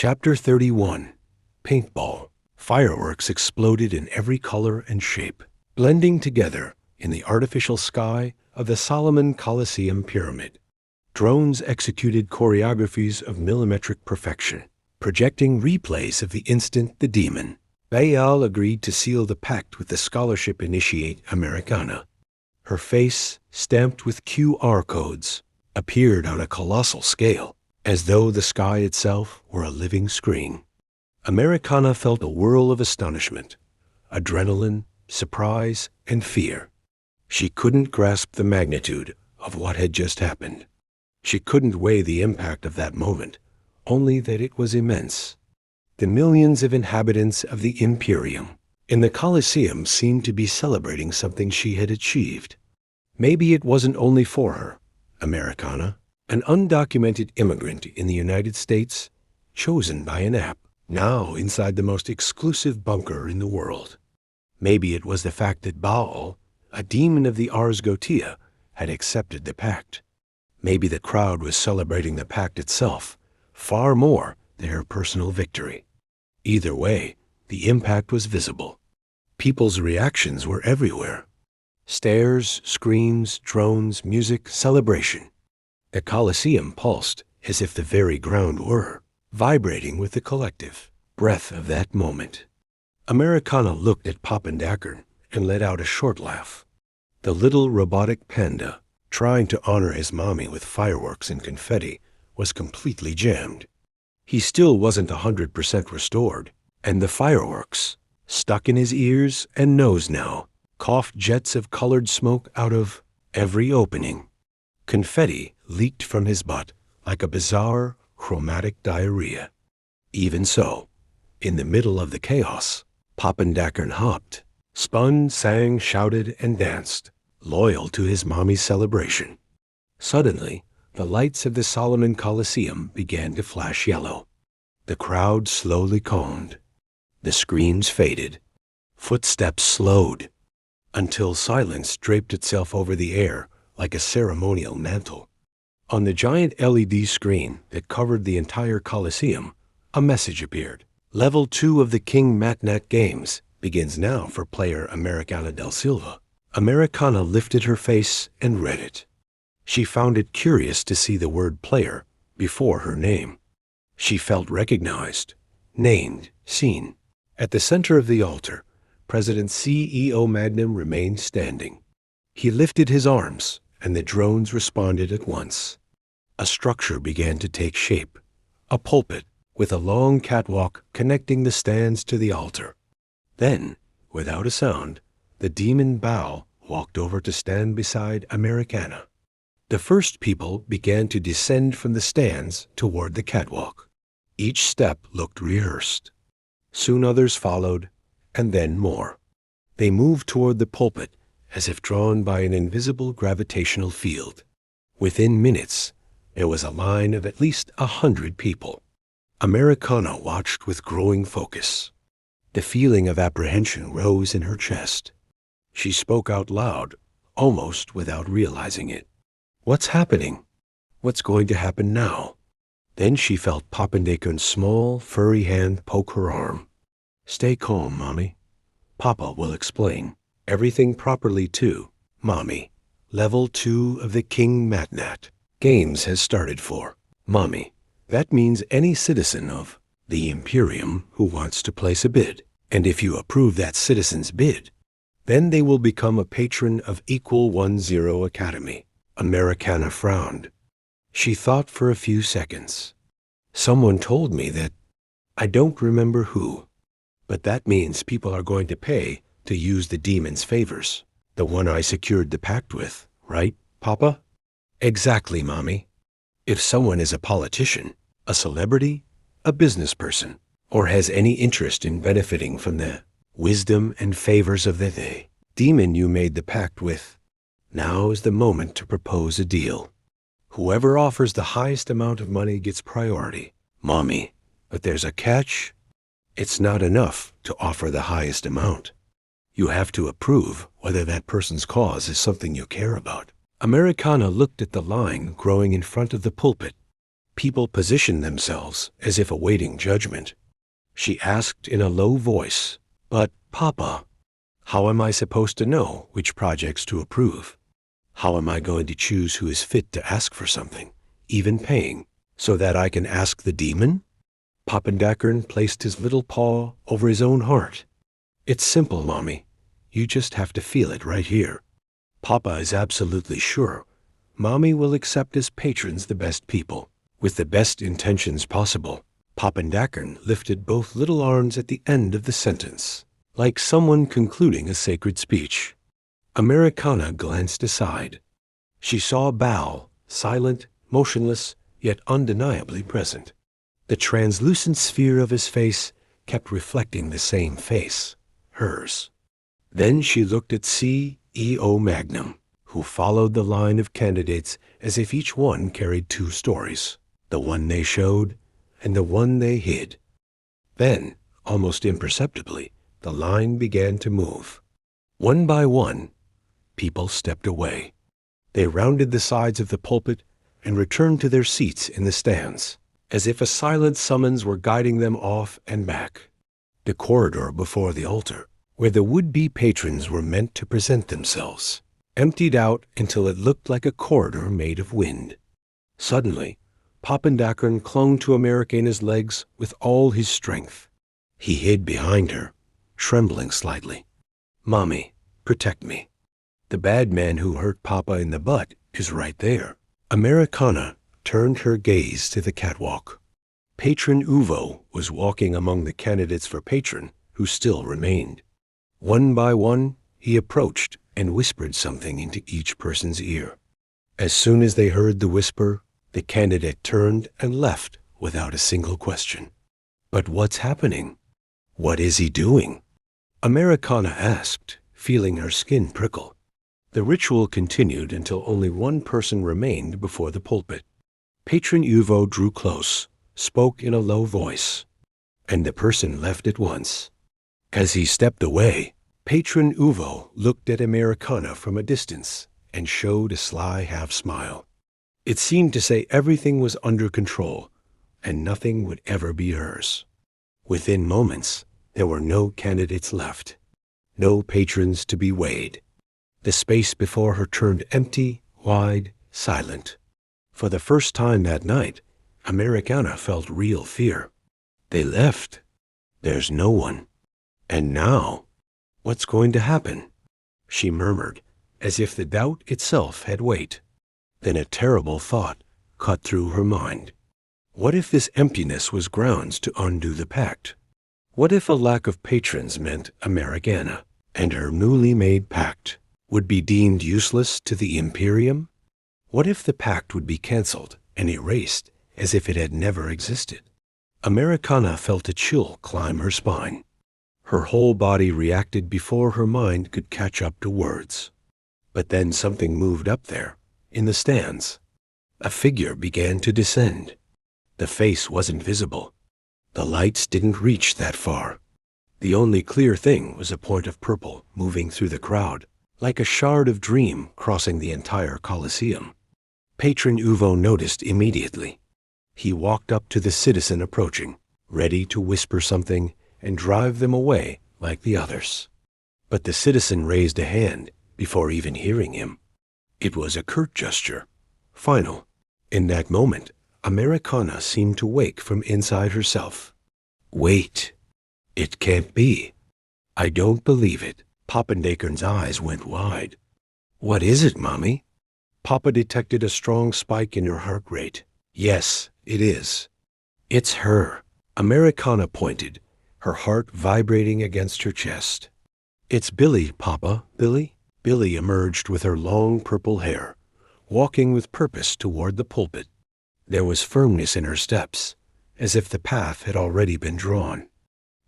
Chapter 31. Paintball. Fireworks exploded in every color and shape, blending together in the artificial sky of the Solomon Colosseum pyramid. Drones executed choreographies of millimetric perfection, projecting replays of the instant the demon, Baal, agreed to seal the pact with the scholarship initiate Americana. Her face, stamped with QR codes, appeared on a colossal scale, as though the sky itself were a living screen. Americana felt a whirl of astonishment, adrenaline, surprise, and fear. She couldn't grasp the magnitude of what had just happened. She couldn't weigh the impact of that moment, only that it was immense. The millions of inhabitants of the Imperium in the Colosseum seemed to be celebrating something she had achieved. Maybe it wasn't only for her, Americana, an undocumented immigrant in the United States, chosen by an app, now inside the most exclusive bunker in the world. Maybe it was the fact that Baal, a demon of the Ars Goetia, had accepted the pact. Maybe the crowd was celebrating the pact itself, far more than her personal victory. Either way, the impact was visible. People's reactions were everywhere. Stares, screams, drones, music, celebration. The Colosseum pulsed as if the very ground were, vibrating with the collective breath of that moment. Americana looked at Poppendacker and let out a short laugh. The little robotic panda, trying to honor his mommy with fireworks and confetti, was completely jammed. He still wasn't 100% restored, and the fireworks, stuck in his ears and nose now, coughed jets of colored smoke out of every opening. Confetti leaked from his butt like a bizarre, chromatic diarrhea. Even so, in the middle of the chaos, Poppendacker hopped, spun, sang, shouted, and danced, loyal to his mommy's celebration. Suddenly, the lights of the Solomon Colosseum began to flash yellow. The crowd slowly calmed. The screams faded. Footsteps slowed, until silence draped itself over the air like a ceremonial mantle. On the giant LED screen that covered the entire Colosseum, a message appeared. Level 2 of the King MatNat games begins now for player Americana del Silva. Americana lifted her face and read it. She found it curious to see the word player before her name. She felt recognized, named, seen. At the center of the altar, President CEO Magnum remained standing. He lifted his arms, and the drones responded at once. A structure began to take shape, a pulpit with a long catwalk connecting the stands to the altar. Then, without a sound, the demon Baal walked over to stand beside Americana. The first people began to descend from the stands toward the catwalk. Each step looked rehearsed. Soon others followed, and then more. They moved toward the pulpit as if drawn by an invisible gravitational field. Within minutes, there was a line of at least 100 people. Americana watched with growing focus. The feeling of apprehension rose in her chest. She spoke out loud, almost without realizing it. What's happening? What's going to happen now? Then she felt Poppendacker's small, furry hand poke her arm. Stay calm, Mommy. Papa will explain. Everything properly too, Mommy. Level 2 of the King MatNat games has started for Mommy. That means any citizen of the Imperium who wants to place a bid. And if you approve that citizen's bid, then they will become a patron of Equal 10 Academy. Americana frowned. She thought for a few seconds. Someone told me that. I don't remember who. But that means people are going to pay to use the demon's favors. The one I secured the pact with, right, Papa? Exactly, Mommy. If someone is a politician, a celebrity, a business person, or has any interest in benefiting from the wisdom and favors of the demon you made the pact with, now is the moment to propose a deal. Whoever offers the highest amount of money gets priority, Mommy. But there's a catch. It's not enough to offer the highest amount. You have to approve whether that person's cause is something you care about. Americana looked at the line growing in front of the pulpit. People positioned themselves as if awaiting judgment. She asked in a low voice, "But, Papa, how am I supposed to know which projects to approve? How am I going to choose who is fit to ask for something, even paying, so that I can ask the demon?" Pappendackern placed his little paw over his own heart. "It's simple, Mommy. You just have to feel it right here. Papa is absolutely sure Mommy will accept as patrons the best people, with the best intentions possible." Pappendackern lifted both little arms at the end of the sentence, like someone concluding a sacred speech. Americana glanced aside. She saw Bal, silent, motionless, yet undeniably present. The translucent sphere of his face kept reflecting the same face, hers. Then she looked at CEO Magnum, who followed the line of candidates as if each one carried two stories, the one they showed and the one they hid. Then, almost imperceptibly, the line began to move. One by one, people stepped away. They rounded the sides of the pulpit and returned to their seats in the stands, as if a silent summons were guiding them off and back. The corridor before the altar, where the would-be patrons were meant to present themselves, emptied out until it looked like a corridor made of wind. Suddenly, Pappendackern clung to Americana's legs with all his strength. He hid behind her, trembling slightly. "Mommy, protect me. The bad man who hurt Papa in the butt is right there." Americana turned her gaze to the catwalk. Patron Uvo was walking among the candidates for patron who still remained. One by one, he approached and whispered something into each person's ear. As soon as they heard the whisper, the candidate turned and left without a single question. "But what's happening? What is he doing?" Americana asked, feeling her skin prickle. The ritual continued until only one person remained before the pulpit. Patron Uvo drew close, spoke in a low voice, and the person left at once. As he stepped away, Patron Uvo looked at Americana from a distance and showed a sly half-smile. It seemed to say everything was under control, and nothing would ever be hers. Within moments, there were no candidates left, no patrons to be weighed. The space before her turned empty, wide, silent. For the first time that night, Americana felt real fear. They left. There's no one. And now, what's going to happen? She murmured, as if the doubt itself had weight. Then a terrible thought cut through her mind. What if this emptiness was grounds to undo the pact? What if a lack of patrons meant Americana and her newly made pact would be deemed useless to the Imperium? What if the pact would be cancelled and erased as if it had never existed? Americana felt a chill climb her spine. Her whole body reacted before her mind could catch up to words. But then something moved up there, in the stands. A figure began to descend. The face wasn't visible. The lights didn't reach that far. The only clear thing was a point of purple moving through the crowd, like a shard of dream crossing the entire Colosseum. Patron Uvo noticed immediately. He walked up to the citizen approaching, ready to whisper something and drive them away like the others. But the citizen raised a hand before even hearing him. It was a curt gesture, final. In that moment, Americana seemed to wake from inside herself. "Wait. It can't be. I don't believe it." Pappendackern's eyes went wide. "What is it, Mommy?" Papa detected a strong spike in her heart rate. "Yes, it is. It's her." Americana pointed, her heart vibrating against her chest. "It's Billy, Papa, Billy." Billy emerged with her long purple hair, walking with purpose toward the pulpit. There was firmness in her steps, as if the path had already been drawn.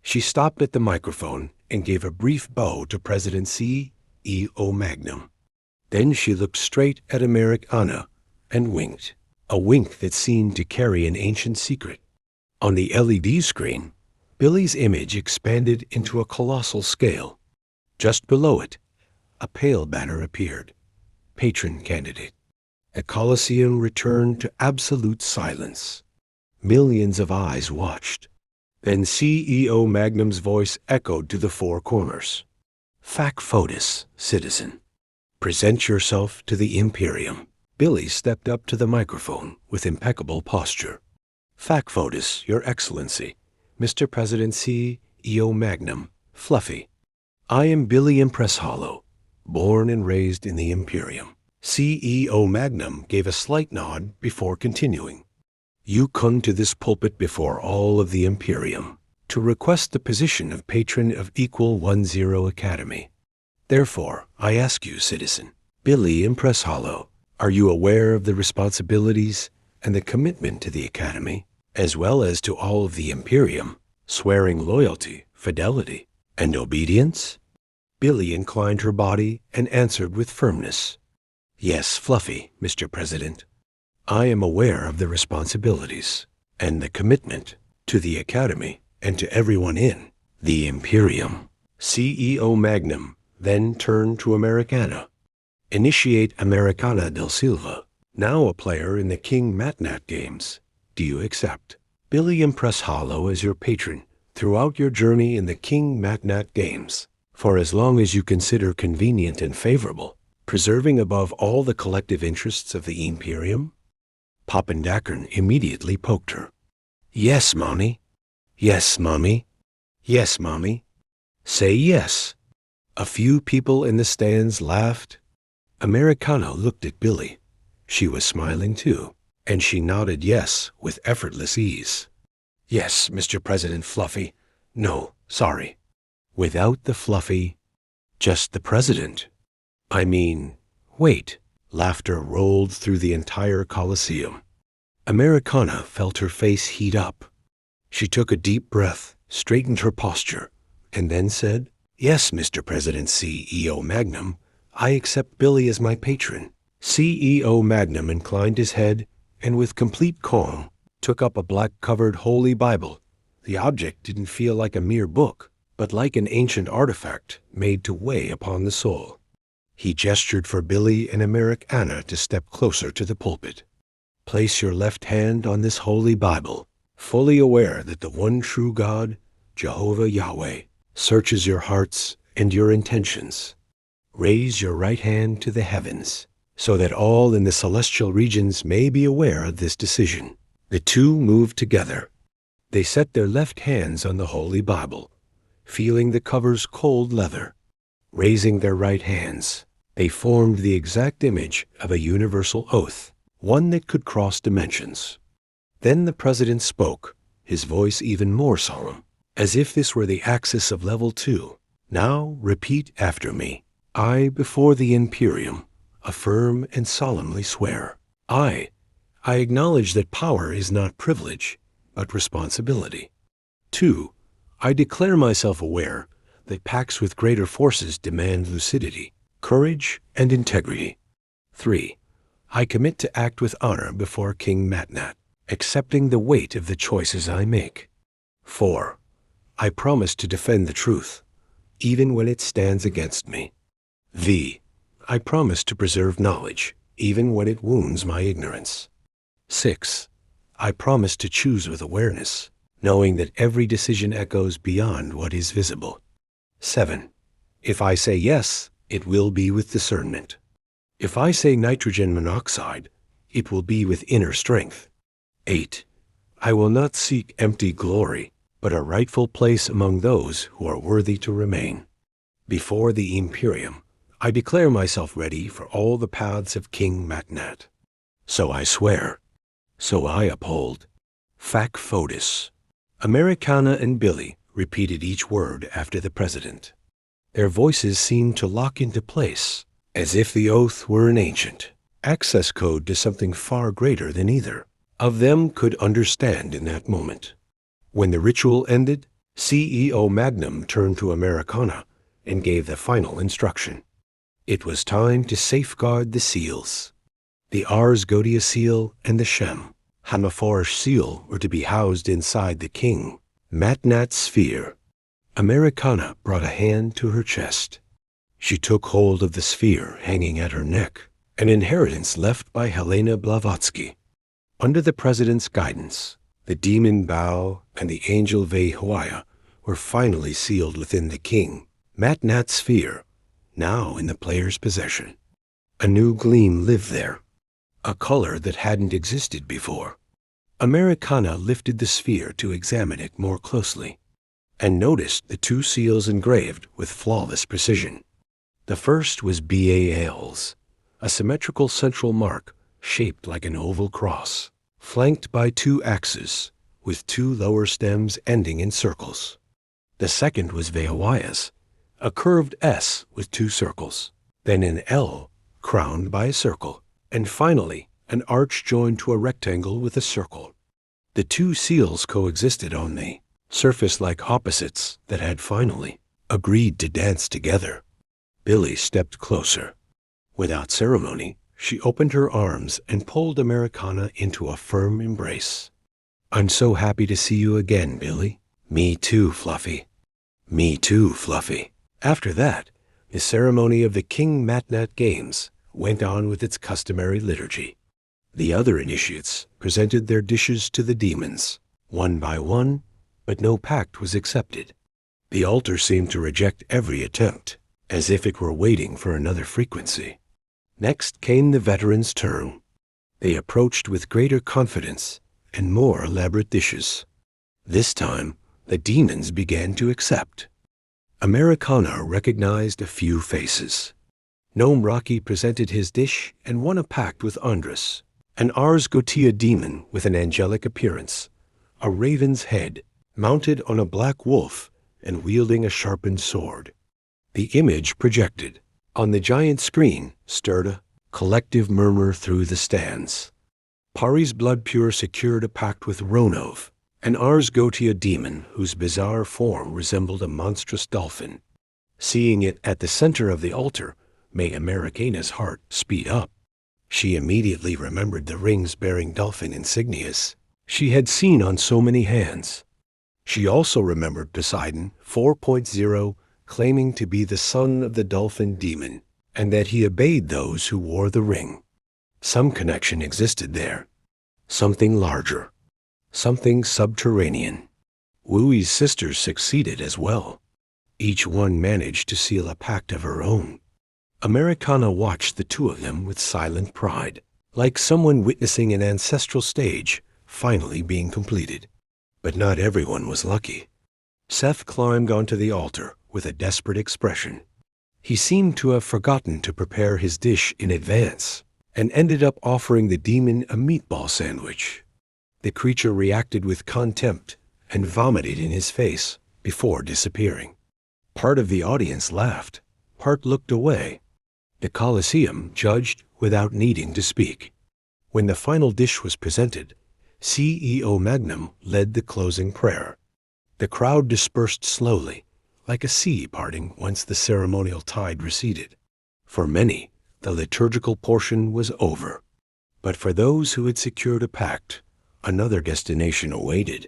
She stopped at the microphone and gave a brief bow to President CEO Magnum. Then she looked straight at Americana and winked, a wink that seemed to carry an ancient secret. On the LED screen, Billy's image expanded into a colossal scale. Just below it, a pale banner appeared. Patron candidate. The Colosseum returned to absolute silence. Millions of eyes watched. Then CEO Magnum's voice echoed to the four corners. Fac FOEDUS, citizen. Present yourself to the Imperium. Billy stepped up to the microphone with impeccable posture. Fac FOEDUS, Your Excellency, Mr. President CEO Magnum, Fluffy. I am Billy Impress Hollow, born and raised in the Imperium. CEO Magnum gave a slight nod before continuing. You come to this pulpit before all of the Imperium to request the position of patron of Equal 10 Academy. Therefore, I ask you, citizen, Billy Impress Hollow, are you aware of the responsibilities and the commitment to the Academy, as well as to all of the Imperium, swearing loyalty, fidelity, and obedience? Billy inclined her body and answered with firmness. Yes, Fluffy, Mr. President. I am aware of the responsibilities and the commitment to the Academy and to everyone in the Imperium. CEO Magnum then turned to Americana. Initiate Americana del Silva, now a player in the King MatNat games. Do you accept? Billy Impress Hollow as your patron throughout your journey in the King MatNat games, for as long as you consider convenient and favorable, preserving above all the collective interests of the Imperium? Poppendakern immediately poked her. Yes, Mommy. Yes, Mommy. Yes, Mommy. Say yes. A few people in the stands laughed. Americana looked at Billy. She was smiling too, and she nodded yes with effortless ease. Yes, Mr. President Fluffy. No, sorry. Without the Fluffy, just the President. I mean, wait. Laughter rolled through the entire Colosseum. Americana felt her face heat up. She took a deep breath, straightened her posture, and then said, Yes, Mr. President CEO Magnum, I accept Billy as my patron. CEO Magnum inclined his head and with complete calm took up a black-covered Holy Bible. The object didn't feel like a mere book, but like an ancient artifact made to weigh upon the soul. He gestured for Billy and Americana to step closer to the pulpit. Place your left hand on this Holy Bible, fully aware that the one true God, Jehovah Yahweh, searches your hearts and your intentions. Raise your right hand to the heavens, so that all in the celestial regions may be aware of this decision. The two moved together. They set their left hands on the Holy Bible, feeling the cover's cold leather. Raising their right hands, they formed the exact image of a universal oath, one that could cross dimensions. Then the President spoke, his voice even more solemn, as if this were the axis of level 2. Now repeat after me. I, before the Imperium, affirm and solemnly swear. I acknowledge that power is not privilege, but responsibility. 2. I declare myself aware that pacts with greater forces demand lucidity, courage, and integrity. 3. I commit to act with honor before King MatNat, accepting the weight of the choices I make. 4. I promise to defend the truth, even when it stands against me. I promise to preserve knowledge, even when it wounds my ignorance. 6. I promise to choose with awareness, knowing that every decision echoes beyond what is visible. 7. If I say yes, it will be with discernment. If I say nitrogen monoxide, it will be with inner strength. 8. I will not seek empty glory, but a rightful place among those who are worthy to remain. Before the Imperium, I declare myself ready for all the paths of King MatNat. So I swear. So I uphold. Fac FOEDUS. Americana and Billy repeated each word after the President. Their voices seemed to lock into place, as if the oath were an ancient access code to something far greater than either of them could understand in that moment. When the ritual ended, CEO Magnum turned to Americana and gave the final instruction. It was time to safeguard the seals. The Ars Goetia seal and the Shem HaMephorash seal were to be housed inside the King MatNat sphere. Americana brought a hand to her chest. She took hold of the sphere hanging at her neck an inheritance left by Helena Blavatsky. Under the president's guidance, the demon Bao and the angel Veihoia were finally sealed within the King MatNat sphere, now in the player's possession. A new gleam lived there, a color that hadn't existed before. Americana lifted the sphere to examine it more closely, and noticed the two seals engraved with flawless precision. The first was Baal's, a symmetrical central mark shaped like an oval cross, flanked by two axes, with two lower stems ending in circles. The second was Veihoia's, a curved S with two circles, then an L crowned by a circle, and finally an arch joined to a rectangle with a circle. The two seals coexisted on the surface like opposites that had finally agreed to dance together. Billy stepped closer. Without ceremony, she opened her arms and pulled Americana into a firm embrace. "I'm so happy to see you again, Billy." "Me too, Fluffy." "Me too, Fluffy." After that, the ceremony of the King MatNat Games went on with its customary liturgy. The other initiates presented their dishes to the demons, one by one, but no pact was accepted. The altar seemed to reject every attempt, as if it were waiting for another frequency. Next came the veterans' turn. They approached with greater confidence and more elaborate dishes. This time, the demons began to accept. Americana recognized a few faces. Gnome Rocky presented his dish and won a pact with Andres, an Ars Goetia demon with an angelic appearance, a raven's head, mounted on a black wolf and wielding a sharpened sword. The image projected on the giant screen stirred a collective murmur through the stands. Pari's Bloodpure secured a pact with Ronov, an Ars Goetia demon whose bizarre form resembled a monstrous dolphin. Seeing it at the center of the altar made Americana's heart speed up. She immediately remembered the rings bearing dolphin insignias she had seen on so many hands. She also remembered Poseidon 4.0 claiming to be the son of the dolphin demon, and that he obeyed those who wore the ring. Some connection existed there. Something larger. Something subterranean. Wui's sisters succeeded as well. Each one managed to seal a pact of her own. Americana watched the two of them with silent pride, like someone witnessing an ancestral stage finally being completed. But not everyone was lucky. Seth climbed onto the altar with a desperate expression. He seemed to have forgotten to prepare his dish in advance and ended up offering the demon a meatball sandwich. The creature reacted with contempt and vomited in his face before disappearing. Part of the audience laughed, part looked away. The Colosseum judged without needing to speak. When the final dish was presented, CEO Magnum led the closing prayer. The crowd dispersed slowly, like a sea parting once the ceremonial tide receded. For many, the liturgical portion was over. But for those who had secured a pact, another destination awaited.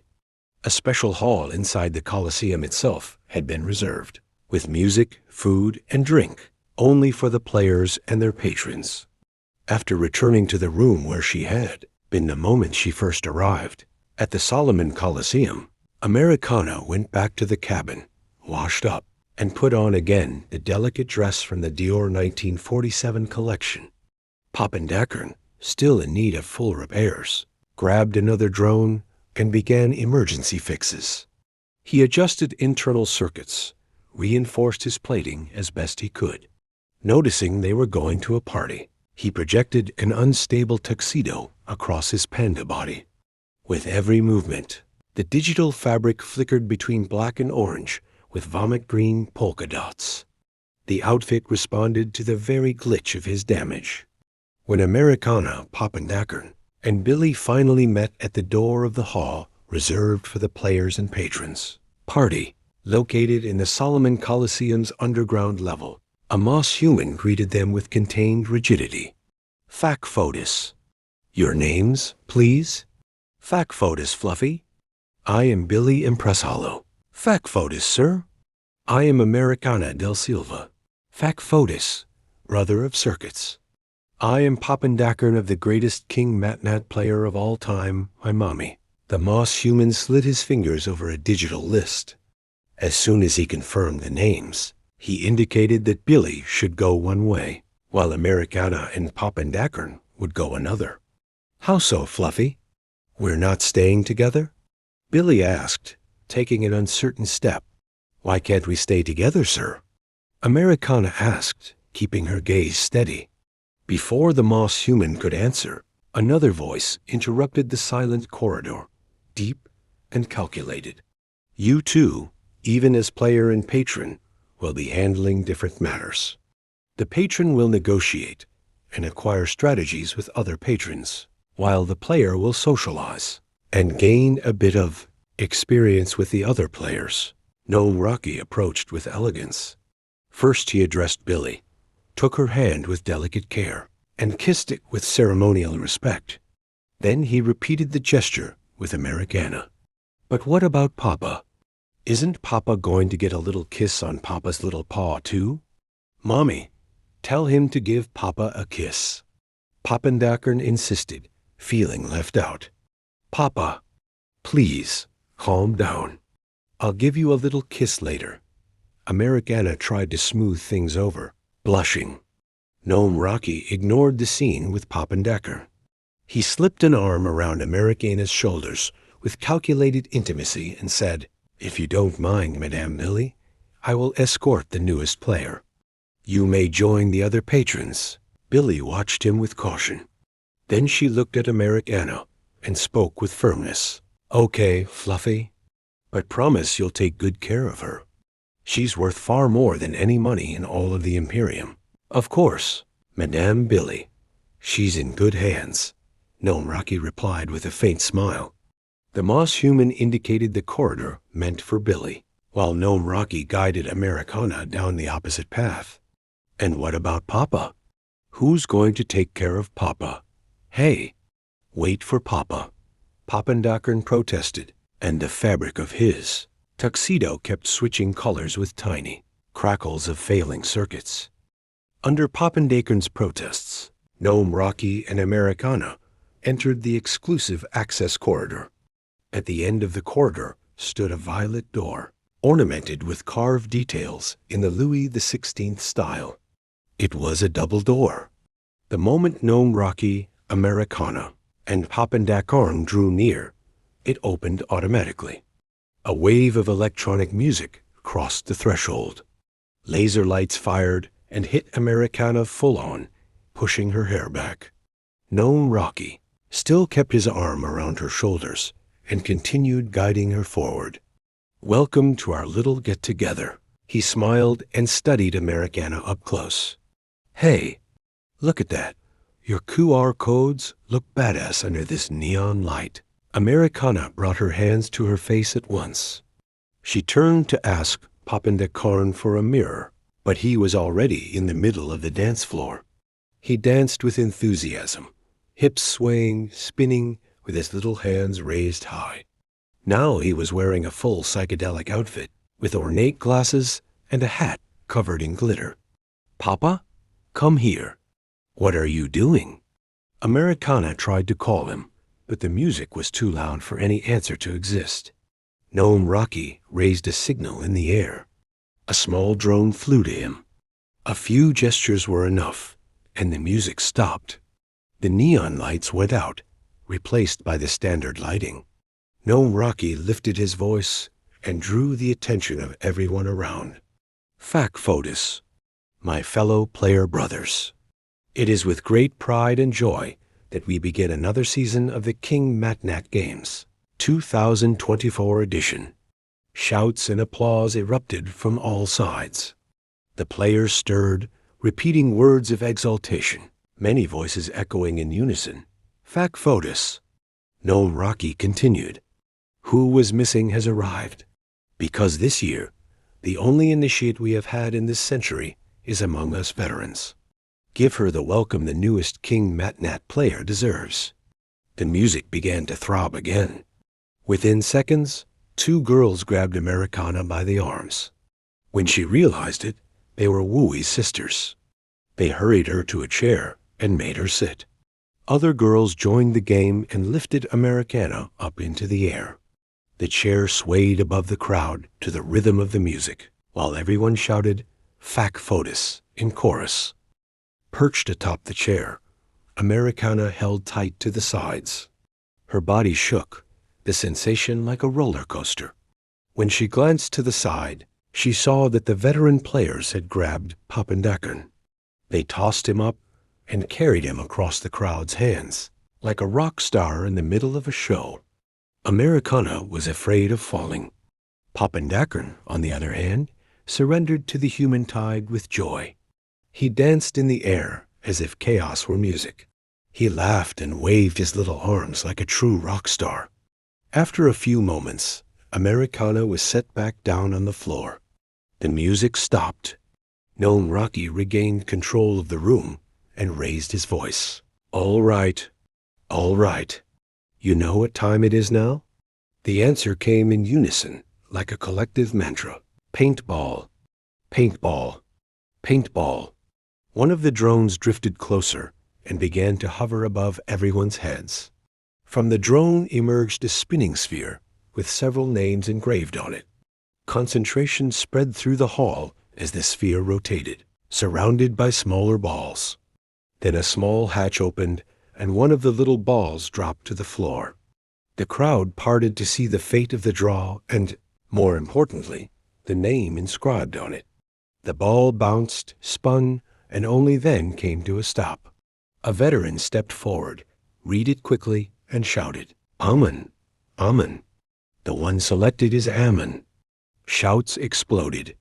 A special hall inside the Colosseum itself had been reserved, with music, food, and drink, only for the players and their patrons. After returning to the room where she had been the moment she first arrived, at the Solomon Colosseum, Americana went back to the cabin, washed up, and put on again the delicate dress from the Dior 1947 collection. Poppendakern, still in need of full repairs, grabbed another drone and began emergency fixes. He adjusted internal circuits, reinforced his plating as best he could. Noticing they were going to a party, he projected an unstable tuxedo across his panda body. With every movement, the digital fabric flickered between black and orange with vomit green polka dots. The outfit responded to the very glitch of his damage. When Americana, Poppendakern, and Billy finally met at the door of the hall reserved for the players and patrons, party, located in the Solomon Coliseum's underground level, a moss human greeted them with contained rigidity. FOEDUS. "Your names, please?" "FOEDUS, Fluffy." "I am Billy Impresshollow." "FOEDUS, sir." "I am Americana del Silva." "FOEDUS, brother of circuits." I am Poppendackern of the greatest King MatNat player of all time, my mommy. The moss human slid his fingers over a digital list. As soon as he confirmed the names, he indicated that Billy should go one way, while Americana and Poppendackern would go another. How so, Fluffy? We're not staying together? Billy asked, taking an uncertain step. Why can't we stay together, sir? Americana asked, keeping her gaze steady. Before the moss human could answer, another voice interrupted the silent corridor, deep and calculated. You two, even as player and patron, will be handling different matters. The patron will negotiate and acquire strategies with other patrons, while the player will socialize and gain a bit of experience with the other players. Gnome Rocky approached with elegance. First he addressed Billy, took her hand with delicate care, and kissed it with ceremonial respect. Then he repeated the gesture with Americana. But what about Papa? Isn't Papa going to get a little kiss on Papa's little paw, too? Mommy, tell him to give Papa a kiss. Poppendackern insisted, feeling left out. Papa, please, calm down. I'll give you a little kiss later. Americana tried to smooth things over, blushing. Gnome Rocky ignored the scene with Poppendackern. He slipped an arm around Americana's shoulders with calculated intimacy and said, If you don't mind, Madame Millie, I will escort the newest player. You may join the other patrons. Billy watched him with caution. Then she looked at Americana and spoke with firmness. Okay, Fluffy, but promise you'll take good care of her. She's worth far more than any money in all of the Imperium. Of course, Madame Billy. She's in good hands, Gnome Rocky replied with a faint smile. The moss human indicated the corridor meant for Billy, while Gnome Rocky guided Americana down the opposite path. And what about Papa? Who's going to take care of Papa? Hey, wait for Papa. Poppendackern protested, and the fabric of his tuxedo kept switching colors with tiny crackles of failing circuits. Under Poppendackern's protests, Gnome Rocky and Americana entered the exclusive access corridor. At the end of the corridor stood a violet door, ornamented with carved details in the Louis XVI style. It was a double door. The moment Gnome Rocky, Americana, and Poppendackern drew near, it opened automatically. A wave of electronic music crossed the threshold. Laser lights fired and hit Americana full on, pushing her hair back. Gnome Rocky still kept his arm around her shoulders and continued guiding her forward. Welcome to our little get-together. He smiled and studied Americana up close. Hey, look at that. Your QR codes look badass under this neon light. Americana brought her hands to her face at once. She turned to ask Poppendackern for a mirror, but he was already in the middle of the dance floor. He danced with enthusiasm, hips swaying, spinning, with his little hands raised high. Now he was wearing a full psychedelic outfit, with ornate glasses and a hat covered in glitter. Papa, come here. What are you doing? Americana tried to call him, but the music was too loud for any answer to exist. Gnome Rocky raised a signal in the air. A small drone flew to him. A few gestures were enough, and the music stopped. The neon lights went out, replaced by the standard lighting. Gnome Rocky lifted his voice and drew the attention of everyone around. FOEDUS, my fellow player brothers. It is with great pride and joy that we begin another season of the King MatNat Games, 2024 edition. Shouts and applause erupted from all sides. The players stirred, repeating words of exultation, many voices echoing in unison. FOEDUS. Gnome Rocky continued. Who was missing has arrived. Because this year, the only initiate we have had in this century is among us veterans. Give her the welcome the newest King MatNat player deserves. The music began to throb again. Within seconds, two girls grabbed Americana by the arms. When she realized it, they were Wooey's sisters. They hurried her to a chair and made her sit. Other girls joined the game and lifted Americana up into the air. The chair swayed above the crowd to the rhythm of the music, while everyone shouted, "Fac FOEDUS," in chorus. Perched atop the chair, Americana held tight to the sides. Her body shook, the sensation like a roller coaster. When she glanced to the side, she saw that the veteran players had grabbed Pappendacken. They tossed him up and carried him across the crowd's hands, like a rock star in the middle of a show. Americana was afraid of falling. Pappendacken, on the other hand, surrendered to the human tide with joy. He danced in the air as if chaos were music. He laughed and waved his little arms like a true rock star. After a few moments, Americana was set back down on the floor. The music stopped. Gnome Rocky regained control of the room and raised his voice. All right. You know what time it is now?" The answer came in unison, like a collective mantra. Paintball. Paintball. Paintball. One of the drones drifted closer and began to hover above everyone's heads. From the drone emerged a spinning sphere with several names engraved on it. Concentration spread through the hall as the sphere rotated, surrounded by smaller balls. Then a small hatch opened, and one of the little balls dropped to the floor. The crowd parted to see the fate of the draw and, more importantly, the name inscribed on it. The ball bounced, spun, and only then came to a stop. A veteran stepped forward, read it quickly, and shouted, "Amen! Amen! The one selected is Ammon." Shouts exploded.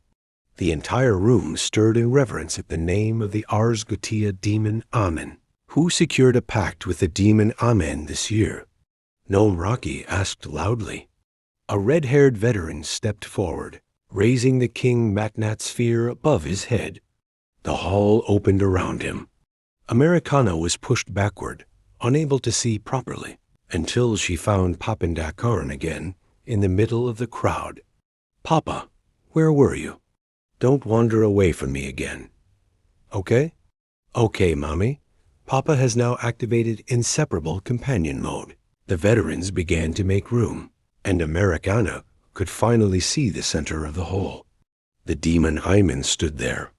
The entire room stirred in reverence at the name of the Ars Goetia demon Amen. Who secured a pact with the demon Amen this year? Gnome Rocky asked loudly. A red-haired veteran stepped forward, raising the King MatNat sphere above his head. The hall opened around him. Americana was pushed backward, unable to see properly, until she found Pappendacken again in the middle of the crowd. "Papa, where were you? Don't wander away from me again. Okay? Okay, Mommy." Papa has now activated inseparable companion mode. The veterans began to make room, and Americana could finally see the center of the hole. The demon Hymen stood there.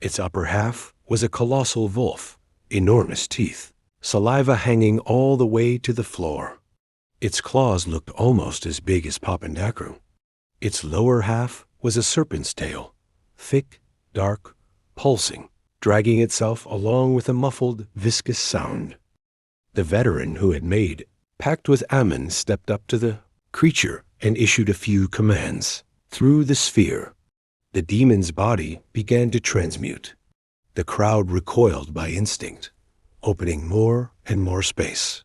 Its upper half was a colossal wolf, enormous teeth, saliva hanging all the way to the floor. Its claws looked almost as big as Pappendacken. Its lower half was a serpent's tail, thick, dark, pulsing, dragging itself along with a muffled, viscous sound. The veteran who had made pact with Ammon stepped up to the creature and issued a few commands. Through the sphere, the demon's body began to transmute. The crowd recoiled by instinct, opening more and more space.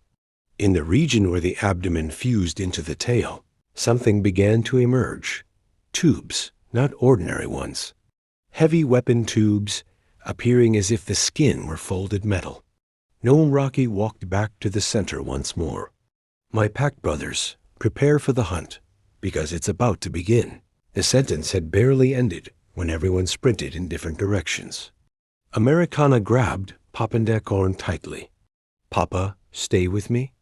In the region where the abdomen fused into the tail, something began to emerge. Tubes, not ordinary ones. Heavy weapon tubes, appearing as if the skin were folded metal. Gnome Rocky walked back to the center once more. "My pact brothers, prepare for the hunt, because it's about to begin." The sentence had barely ended when everyone sprinted in different directions. Americana grabbed Pappendacken tightly. "Papa, stay with me?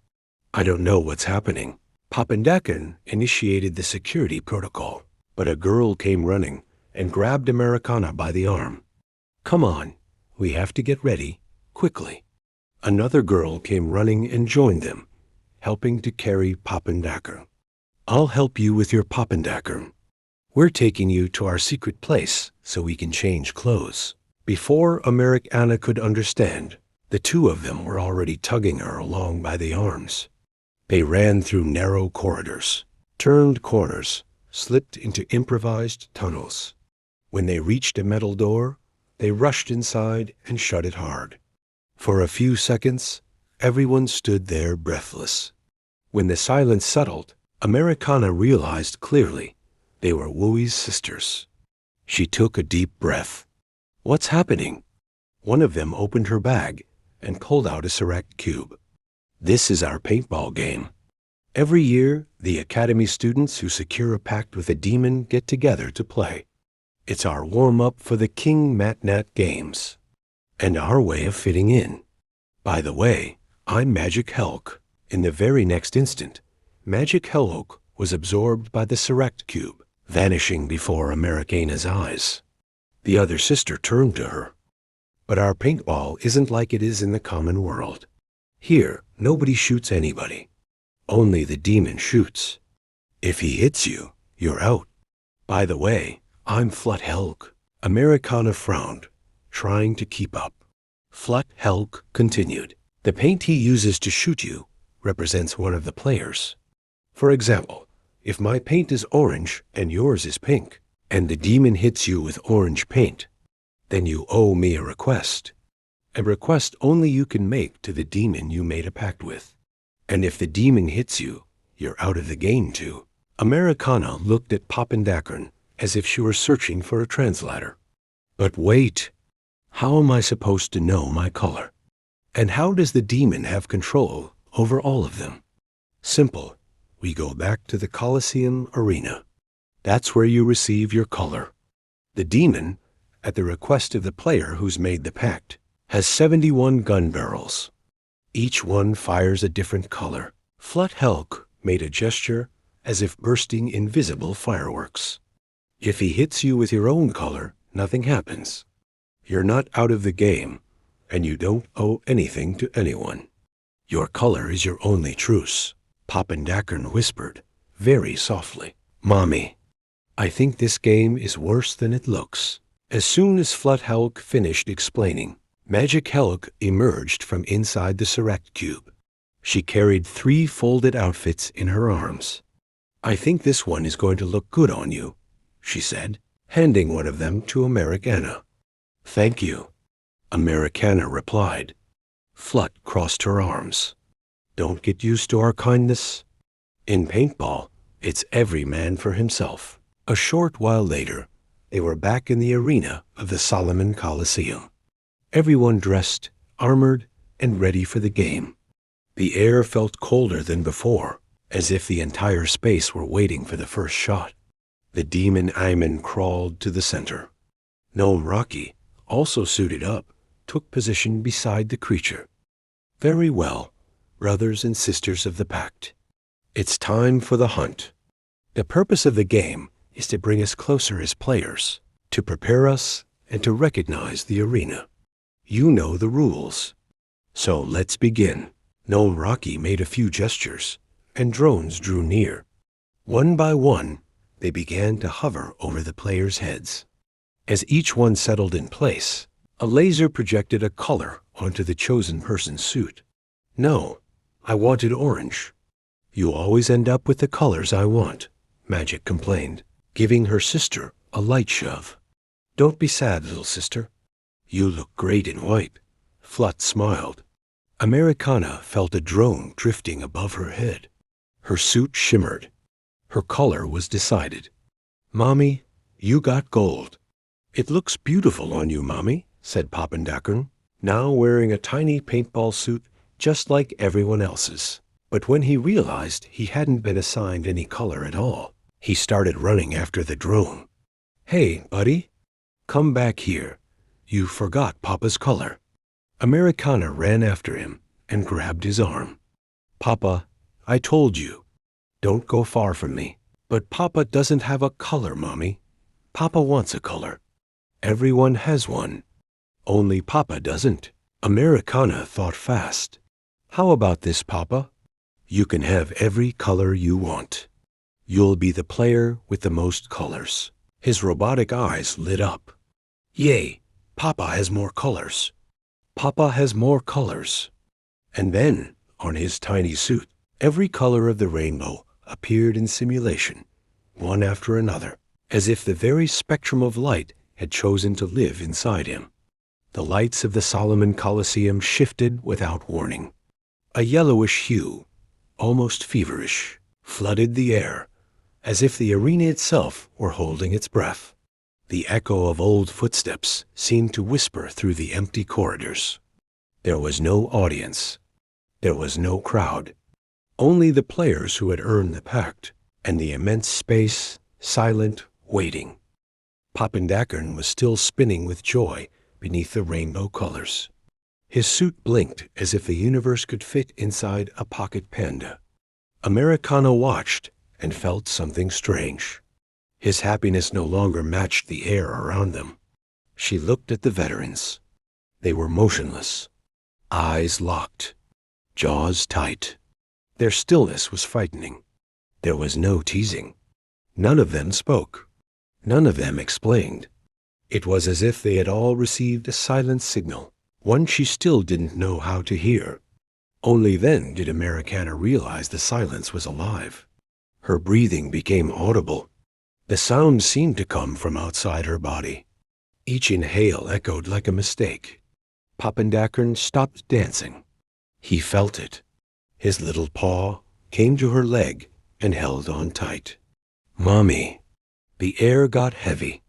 I don't know what's happening." Pappendacken initiated the security protocol, but a girl came running and grabbed Americana by the arm. "Come on, we have to get ready, quickly." Another girl came running and joined them, helping to carry Pappendacken. "I'll help you with your Pappendacken. We're taking you to our secret place so we can change clothes." Before Americana could understand, the two of them were already tugging her along by the arms. They ran through narrow corridors, turned corners, slipped into improvised tunnels. When they reached a metal door, they rushed inside and shut it hard. For a few seconds, everyone stood there breathless. When the silence settled, Americana realized clearly they were Wooey's sisters. She took a deep breath. "What's happening?" One of them opened her bag and pulled out a Serac cube. "This is our paintball game. Every year, the Academy students who secure a pact with a demon get together to play. It's our warm-up for the King MatNat Games, and our way of fitting in." By the way, I'm Magic Helk. In the very next instant, Magic Helk was absorbed by the Select Cube, vanishing before Americana's eyes. The other sister turned to her. But our paintball isn't like it is in the common world. Here, nobody shoots anybody. Only the demon shoots. If he hits you, you're out. By the way, I'm Flut Helk. Americana frowned, trying to keep up. Flut Helk continued. The paint he uses to shoot you represents one of the players. For example, if my paint is orange and yours is pink, and the demon hits you with orange paint, then you owe me a request only you can make to the demon you made a pact with. And if the demon hits you, you're out of the game too. Americana looked at Poppendackern as if she were searching for a translator. But wait, how am I supposed to know my color? And how does the demon have control over all of them? Simple. We go back to the Colosseum arena. That's where you receive your color. The demon, at the request of the player who's made the pact, has 71 gun barrels. Each one fires a different color. Flut Helk made a gesture as if bursting invisible fireworks. If he hits you with your own color, nothing happens. You're not out of the game, and you don't owe anything to anyone. Your color is your only truce. Poppendackern whispered, very softly. Mommy, I think this game is worse than it looks. As soon as Flut Helk finished explaining, Magic Helk emerged from inside the Select Cube. She carried 3 folded outfits in her arms. I think this one is going to look good on you, she said, handing one of them to Americana. Thank you, Americana replied. Flut crossed her arms. Don't get used to our kindness. In paintball, it's every man for himself. A short while later, they were back in the arena of the Solomon Coliseum. Everyone dressed, armored, and ready for the game. The air felt colder than before, as if the entire space were waiting for the first shot. The demon Ayman crawled to the center. Gnome Rocky, also suited up, took position beside the creature. Very well, brothers and sisters of the pact. It's time for the hunt. The purpose of the game is to bring us closer as players, to prepare us, and to recognize the arena. You know the rules. So let's begin. Gnome Rocky made a few gestures, and drones drew near. One by one, they began to hover over the players' heads. As each one settled in place, a laser projected a color onto the chosen person's suit. No, I wanted orange. You always end up with the colors I want, Magic complained, giving her sister a light shove. Don't be sad, little sister. You look great in white. Flut smiled. Americana felt a drone drifting above her head. Her suit shimmered. Her color was decided. Mommy, you got gold. It looks beautiful on you, Mommy, said Poppendackern, now wearing a tiny paintball suit just like everyone else's. But when he realized he hadn't been assigned any color at all, he started running after the drone. Hey, buddy, come back here. You forgot Papa's color. Americana ran after him and grabbed his arm. Papa, I told you, don't go far from me. But Papa doesn't have a color, Mommy. Papa wants a color. Everyone has one. Only Papa doesn't. Americana thought fast. How about this, Papa? You can have every color you want. You'll be the player with the most colors. His robotic eyes lit up. Yay, Papa has more colors. Papa has more colors. And then, on his tiny suit, every color of the rainbow appeared in simulation, one after another, as if the very spectrum of light had chosen to live inside him. The lights of the Solomon Coliseum shifted without warning. A yellowish hue, almost feverish, flooded the air, as if the arena itself were holding its breath. The echo of old footsteps seemed to whisper through the empty corridors. There was no audience. There was no crowd. Only the players who had earned the pact, and the immense space, silent, waiting. Poppendackern was still spinning with joy beneath the rainbow colors. His suit blinked as if the universe could fit inside a pocket panda. Americana watched and felt something strange. His happiness no longer matched the air around them. She looked at the veterans. They were motionless, eyes locked, jaws tight. Their stillness was frightening. There was no teasing. None of them spoke. None of them explained. It was as if they had all received a silent signal, one she still didn't know how to hear. Only then did Americana realize the silence was alive. Her breathing became audible. The sound seemed to come from outside her body. Each inhale echoed like a mistake. Papandakern stopped dancing. He felt it. His little paw came to her leg and held on tight. Mommy. The air got heavy.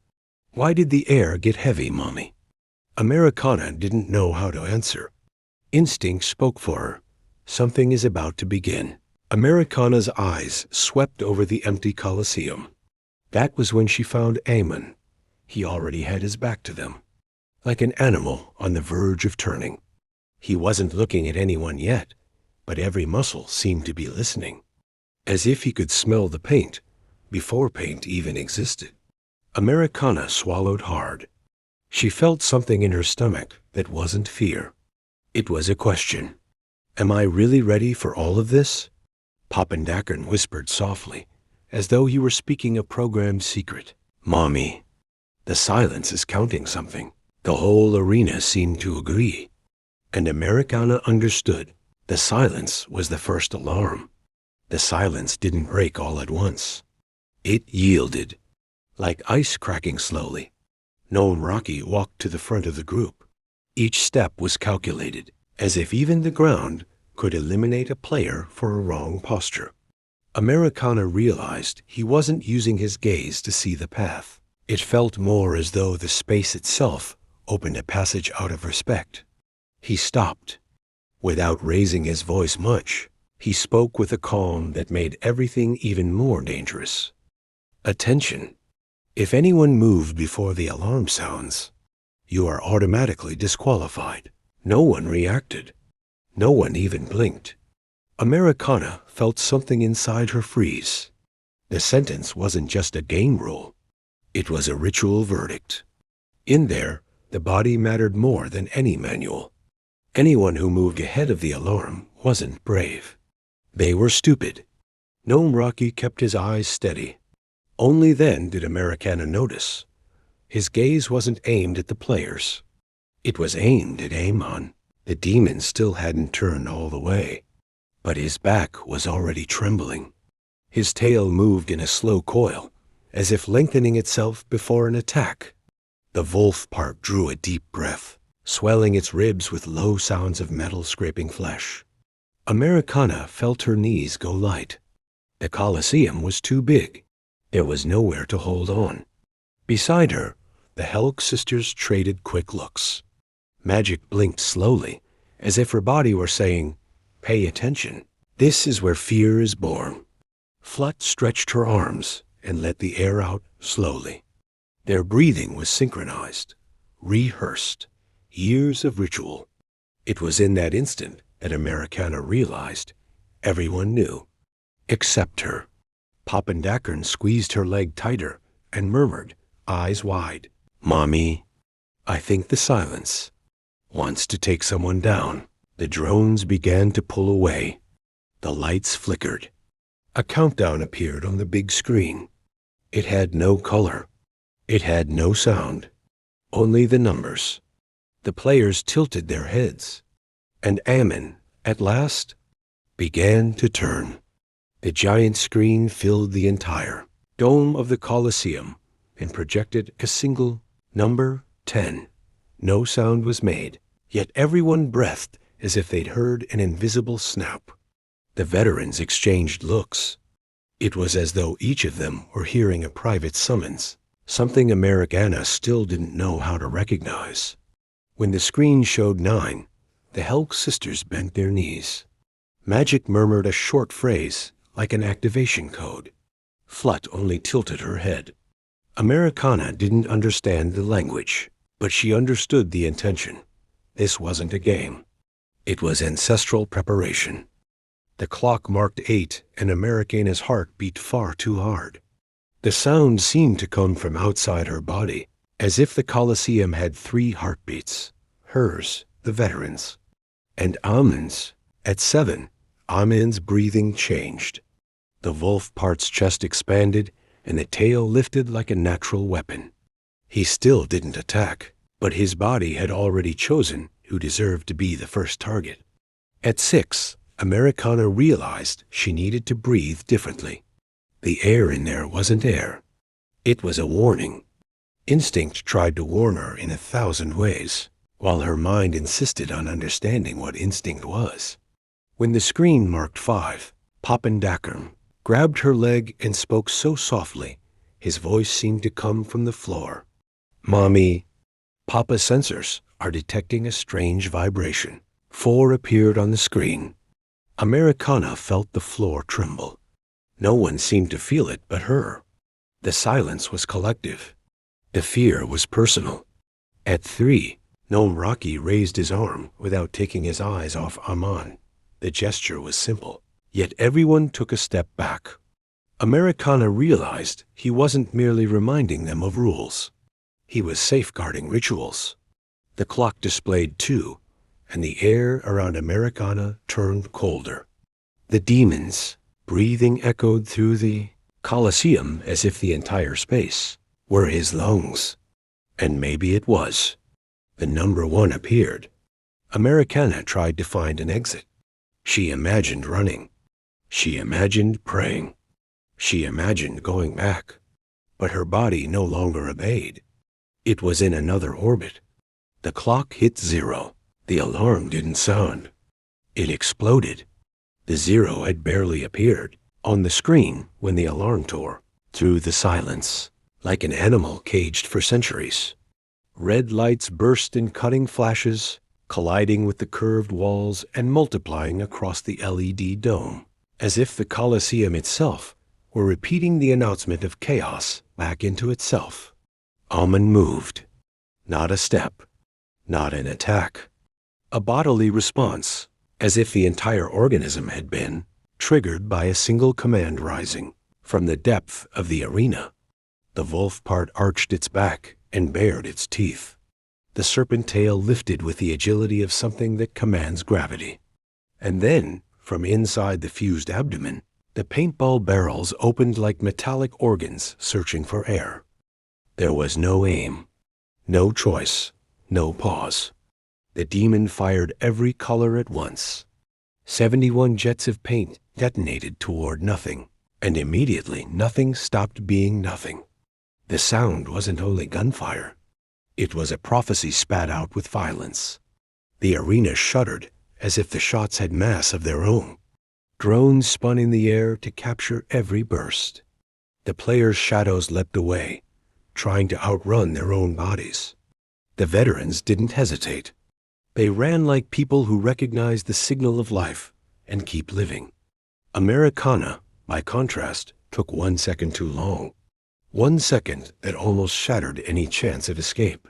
Why did the air get heavy, Mommy? Americana didn't know how to answer. Instinct spoke for her. Something is about to begin. Americana's eyes swept over the empty Colosseum. That was when she found Amon. He already had his back to them, like an animal on the verge of turning. He wasn't looking at anyone yet, but every muscle seemed to be listening, as if he could smell the paint before paint even existed. Americana swallowed hard. She felt something in her stomach that wasn't fear. It was a question. Am I really ready for all of this? Papandakern whispered softly, as though he were speaking a programmed secret. Mommy. The silence is counting something. The whole arena seemed to agree. And Americana understood. The silence was the first alarm. The silence didn't break all at once. It yielded, like ice cracking slowly. Noam Rocky walked to the front of the group. Each step was calculated, as if even the ground could eliminate a player for a wrong posture. Americana realized he wasn't using his gaze to see the path. It felt more as though the space itself opened a passage out of respect. He stopped. Without raising his voice much, he spoke with a calm that made everything even more dangerous. Attention. If anyone moved before the alarm sounds, you are automatically disqualified. No one reacted. No one even blinked. Americana felt something inside her freeze. The sentence wasn't just a game rule. It was a ritual verdict. In there, the body mattered more than any manual. Anyone who moved ahead of the alarm wasn't brave. They were stupid. Noam Rocky kept his eyes steady. Only then did Americana notice. His gaze wasn't aimed at the players. It was aimed at Amon. The demon still hadn't turned all the way, but his back was already trembling. His tail moved in a slow coil, as if lengthening itself before an attack. The wolf part drew a deep breath, swelling its ribs with low sounds of metal scraping flesh. Americana felt her knees go light. The Colosseum was too big. There was nowhere to hold on. Beside her, the Helk sisters traded quick looks. Magic blinked slowly, as if her body were saying, "Pay attention. This is where fear is born." Flut stretched her arms and let the air out slowly. Their breathing was synchronized, rehearsed, years of ritual. It was in that instant that Americana realized everyone knew, except her. Papandakern squeezed her leg tighter and murmured, eyes wide, "Mommy, I think the silence wants to take someone down." The drones began to pull away. The lights flickered. A countdown appeared on the big screen. It had no color. It had no sound. Only the numbers. The players tilted their heads. And Amon, at last, began to turn. The giant screen filled the entire dome of the Colosseum and projected a single number 10. No sound was made, yet everyone breathed as if they'd heard an invisible snap. The veterans exchanged looks. It was as though each of them were hearing a private summons, something Americana still didn't know how to recognize. When the screen showed 9, the Helk sisters bent their knees. Magic murmured a short phrase, like an activation code. Flut only tilted her head. Americana didn't understand the language, but she understood the intention. This wasn't a game. It was ancestral preparation. The clock marked 8, and Americana's heart beat far too hard. The sound seemed to come from outside her body, as if the Colosseum had 3 heartbeats. Hers, the veteran's, and Amen's. At 7, Amen's breathing changed. The wolf part's chest expanded, and the tail lifted like a natural weapon. He still didn't attack, but his body had already chosen who deserved to be the first target. At 6, Americana realized she needed to breathe differently. The air in there wasn't air. It was a warning. Instinct tried to warn her in 1,000 ways, while her mind insisted on understanding what instinct was. When the screen marked 5, Pappendackern grabbed her leg and spoke so softly, his voice seemed to come from the floor. "Mommy." Papa's sensors are detecting a strange vibration. 4 appeared on the screen. Americana felt the floor tremble. No one seemed to feel it but her. The silence was collective. The fear was personal. At 3, Gnome Rocky raised his arm without taking his eyes off Aman. The gesture was simple, yet everyone took a step back. Americana realized he wasn't merely reminding them of rules. He was safeguarding rituals. The clock displayed 2, and the air around Americana turned colder. The demons, breathing, echoed through the Colosseum as if the entire space were his lungs. And maybe it was. The number 1 appeared. Americana tried to find an exit. She imagined running. She imagined praying. She imagined going back. But her body no longer obeyed. It was in another orbit. The clock hit 0. The alarm didn't sound. It exploded. The 0 had barely appeared on the screen when the alarm tore through the silence, like an animal caged for centuries. Red lights burst in cutting flashes, colliding with the curved walls and multiplying across the LED dome, as if the Colosseum itself were repeating the announcement of chaos back into itself. Amen moved. Not a step. Not an attack. A bodily response, as if the entire organism had been triggered by a single command rising from the depth of the arena. The wolf part arched its back and bared its teeth. The serpent tail lifted with the agility of something that commands gravity. And then, from inside the fused abdomen, the paintball barrels opened like metallic organs searching for air. There was no aim, no choice, no pause. The demon fired every color at once. 71 jets of paint detonated toward nothing, and immediately nothing stopped being nothing. The sound wasn't only gunfire. It was a prophecy spat out with violence. The arena shuddered as if the shots had mass of their own. Drones spun in the air to capture every burst. The players' shadows leapt away, trying to outrun their own bodies. The veterans didn't hesitate. They ran like people who recognize the signal of life and keep living. Americana, by contrast, took 1 second too long. 1 second that almost shattered any chance of escape.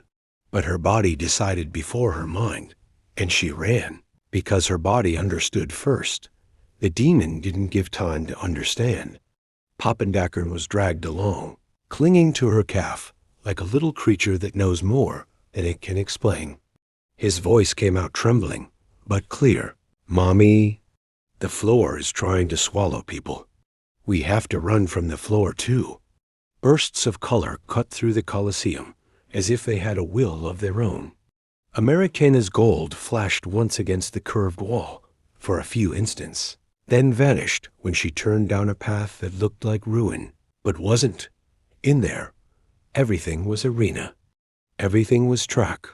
But her body decided before her mind, and she ran because her body understood first. The demon didn't give time to understand. Pappendackern was dragged along, clinging to her calf like a little creature that knows more than it can explain. His voice came out trembling, but clear. "Mommy, the floor is trying to swallow people. We have to run from the floor too." Bursts of color cut through the Colosseum, as if they had a will of their own. Americana's gold flashed once against the curved wall for a few instants, then vanished when she turned down a path that looked like ruin, but wasn't. In there, everything was arena. Everything was track.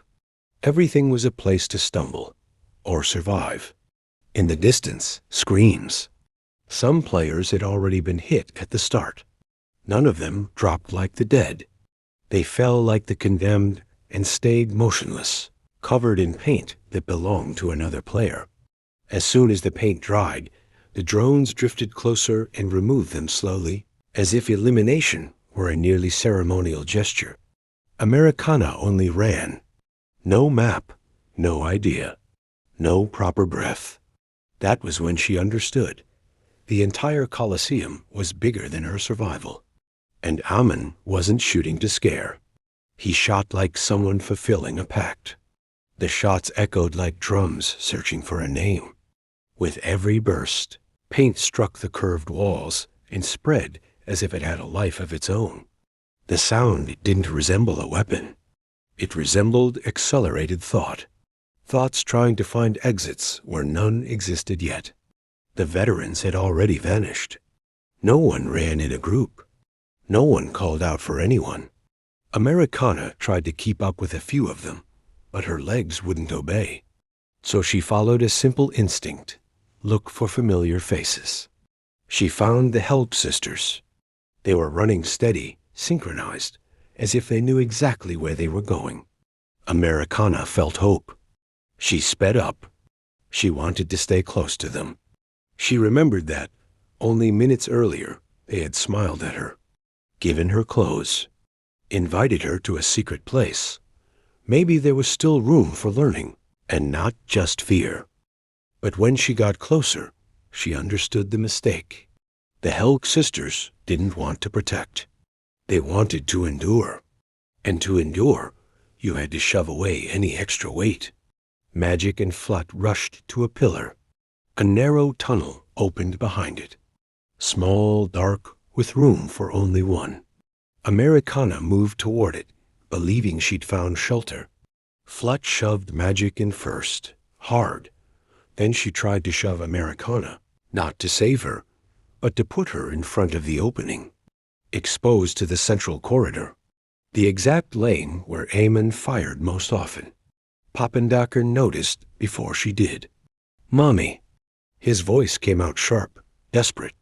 Everything was a place to stumble or survive. In the distance, screams. Some players had already been hit at the start. None of them dropped like the dead. They fell like the condemned and stayed motionless, covered in paint that belonged to another player. As soon as the paint dried, the drones drifted closer and removed them slowly, as if elimination were a nearly ceremonial gesture. Americana only ran. No map, No idea. No proper breath. That was when she understood. The entire Colosseum was bigger than her survival. And Amun wasn't shooting to scare. He shot like someone fulfilling a pact. The shots echoed like drums searching for a name. With every burst, paint struck the curved walls and spread as if it had a life of its own. The sound didn't resemble a weapon. It resembled accelerated thought. Thoughts trying to find exits where none existed yet. The veterans had already vanished. No one ran in a group. No one called out for anyone. Americana tried to keep up with a few of them, but her legs wouldn't obey. So she followed a simple instinct: look for familiar faces. She found the Helg sisters. They were running steady, synchronized, as if they knew exactly where they were going. Americana felt hope. She sped up. She wanted to stay close to them. She remembered that, only minutes earlier, they had smiled at her, given her clothes, invited her to a secret place. Maybe there was still room for learning, and not just fear. But when she got closer, she understood the mistake. The Helg sisters didn't want to protect. They wanted to endure. And to endure, you had to shove away any extra weight. Magic and Flut rushed to a pillar. A narrow tunnel opened behind it. Small, dark, with room for only one. Americana moved toward it, believing she'd found shelter. Flut shoved Magic in first, hard. Then she tried to shove Americana, not to save her, but to put her in front of the opening, exposed to the central corridor, the exact lane where Amun fired most often. Papendacker noticed before she did. "Mommy." His voice came out sharp, desperate.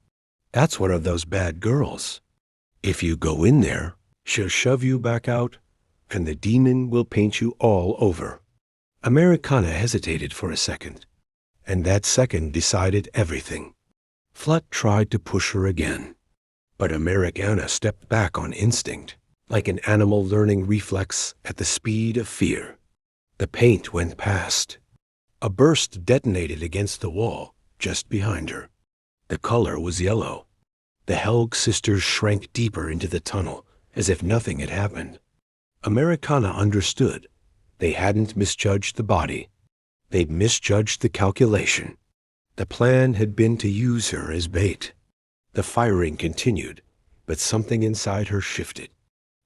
"That's one of those bad girls. If you go in there, she'll shove you back out, and the demon will paint you all over." Americana hesitated for a second, and that second decided everything. Flut tried to push her again, but Americana stepped back on instinct, like an animal learning reflex at the speed of fear. The paint went past. A burst detonated against the wall just behind her. The color was yellow. The Helg sisters shrank deeper into the tunnel, as if nothing had happened. Americana understood. They hadn't misjudged the body. They'd misjudged the calculation. The plan had been to use her as bait. The firing continued, but something inside her shifted.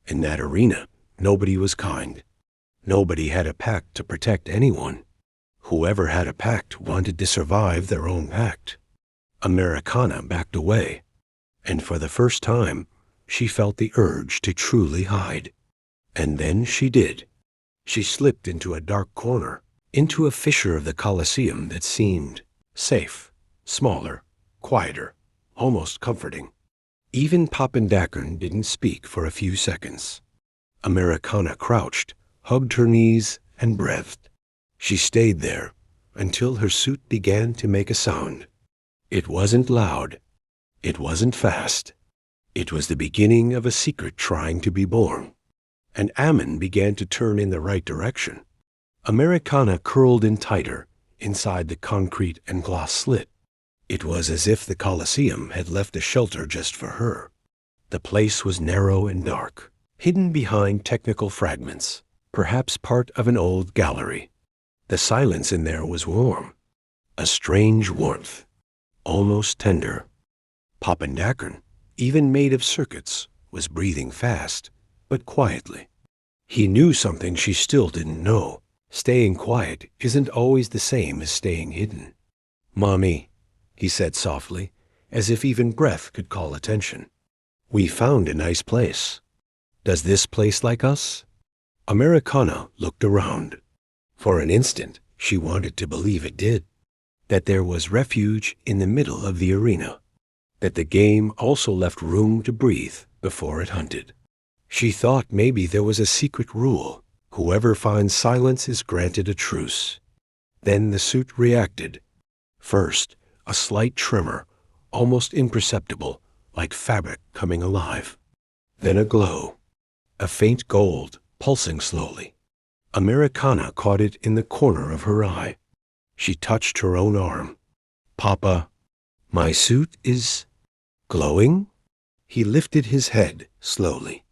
In that arena, nobody was kind. Nobody had a pact to protect anyone. Whoever had a pact wanted to survive their own pact. Americana backed away, and for the first time, she felt the urge to truly hide. And then she did. She slipped into a dark corner, into a fissure of the Colosseum that seemed safe, smaller, quieter, almost comforting. Even Papendackern didn't speak for a few seconds. Americana crouched, hugged her knees, and breathed. She stayed there until her suit began to make a sound. It wasn't loud. It wasn't fast. It was the beginning of a secret trying to be born. And Amun began to turn in the right direction. Americana curled in tighter inside the concrete and glass slit. It was as if the Colosseum had left a shelter just for her. The place was narrow and dark, hidden behind technical fragments, perhaps part of an old gallery. The silence in there was warm, a strange warmth, almost tender. Papendackern, even made of circuits, was breathing fast, but quietly. He knew something she still didn't know. Staying quiet isn't always the same as staying hidden. "Mommy," he said softly, as if even breath could call attention. "We found a nice place. Does this place like us?" Americana looked around. For an instant, she wanted to believe it did. That there was refuge in the middle of the arena. That the game also left room to breathe before it hunted. She thought maybe there was a secret rule. Whoever finds silence is granted a truce. Then the suit reacted. First, a slight tremor, almost imperceptible, like fabric coming alive. Then a glow. A faint gold, pulsing slowly. Americana caught it in the corner of her eye. She touched her own arm. Papa, my suit is glowing? He lifted his head slowly.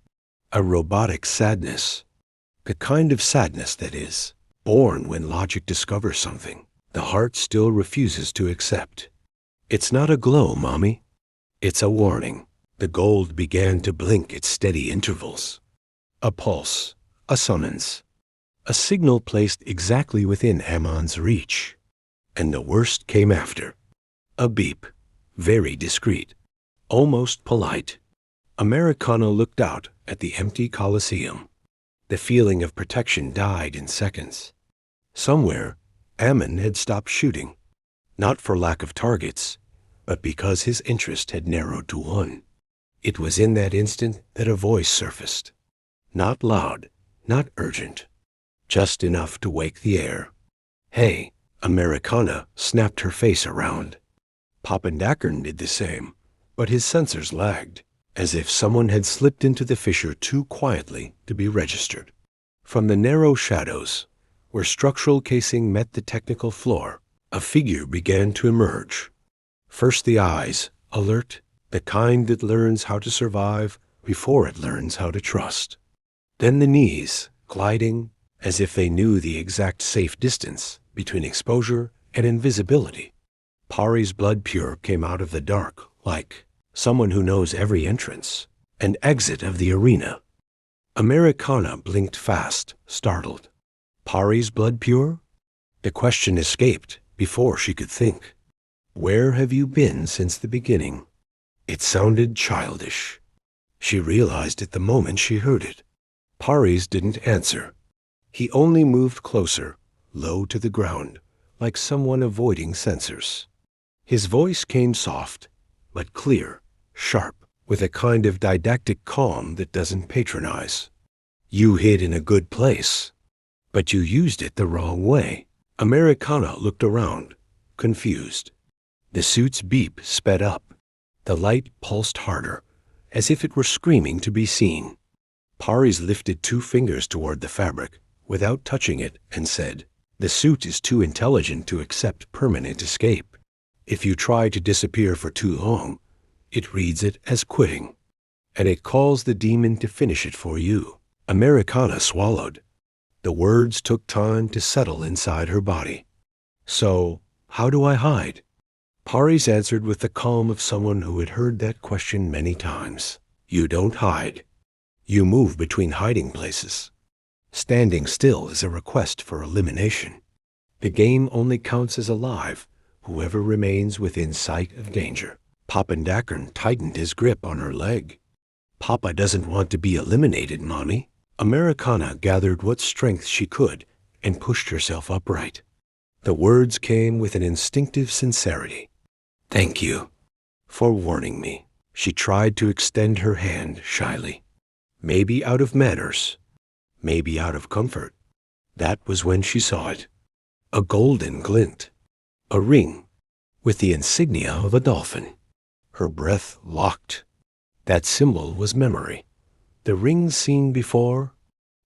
A robotic sadness. The kind of sadness that is born when logic discovers something the heart still refuses to accept. It's not a glow, Mommy. It's a warning. The gold began to blink at steady intervals. A pulse, a summons, a signal placed exactly within Ammon's reach. And the worst came after. A beep, very discreet, almost polite. Americana looked out at the empty Colosseum. The feeling of protection died in seconds. Somewhere, Ammon had stopped shooting, not for lack of targets, but because his interest had narrowed to one. It was in that instant that a voice surfaced. Not loud, not urgent, just enough to wake the air. Hey, Americana snapped her face around. Pappendackern did the same, but his sensors lagged, as if someone had slipped into the fissure too quietly to be registered. From the narrow shadows, where structural casing met the technical floor, a figure began to emerge. First the eyes, alert, the kind that learns how to survive before it learns how to trust. Then the knees, gliding, as if they knew the exact safe distance between exposure and invisibility. Pari's blood pure came out of the dark, like someone who knows every entrance and exit of the arena. Americana blinked fast, startled. Pari's blood pure? The question escaped before she could think. Where have you been since the beginning? It sounded childish. She realized it the moment she heard it. Pari's didn't answer. He only moved closer, low to the ground, like someone avoiding sensors. His voice came soft, but clear, sharp, with a kind of didactic calm that doesn't patronize. You hid in a good place, but you used it the wrong way. Americana looked around, confused. The suit's beep sped up. The light pulsed harder, as if it were screaming to be seen. Pari's lifted 2 fingers toward the fabric, without touching it, and said, "The suit is too intelligent to accept permanent escape. If you try to disappear for too long, it reads it as quitting, and it calls the demon to finish it for you." Americana swallowed. The words took time to settle inside her body. So, how do I hide? Pari's answered with the calm of someone who had heard that question many times. You don't hide. You move between hiding places. Standing still is a request for elimination. The game only counts as alive whoever remains within sight of danger. Pappendackern tightened his grip on her leg. Papa doesn't want to be eliminated, Mommy. Americana gathered what strength she could and pushed herself upright. The words came with an instinctive sincerity. Thank you for warning me. She tried to extend her hand shyly. Maybe out of manners, maybe out of comfort. That was when she saw it. A golden glint. A ring with the insignia of a dolphin. Her breath locked. That symbol was memory. The ring seen before,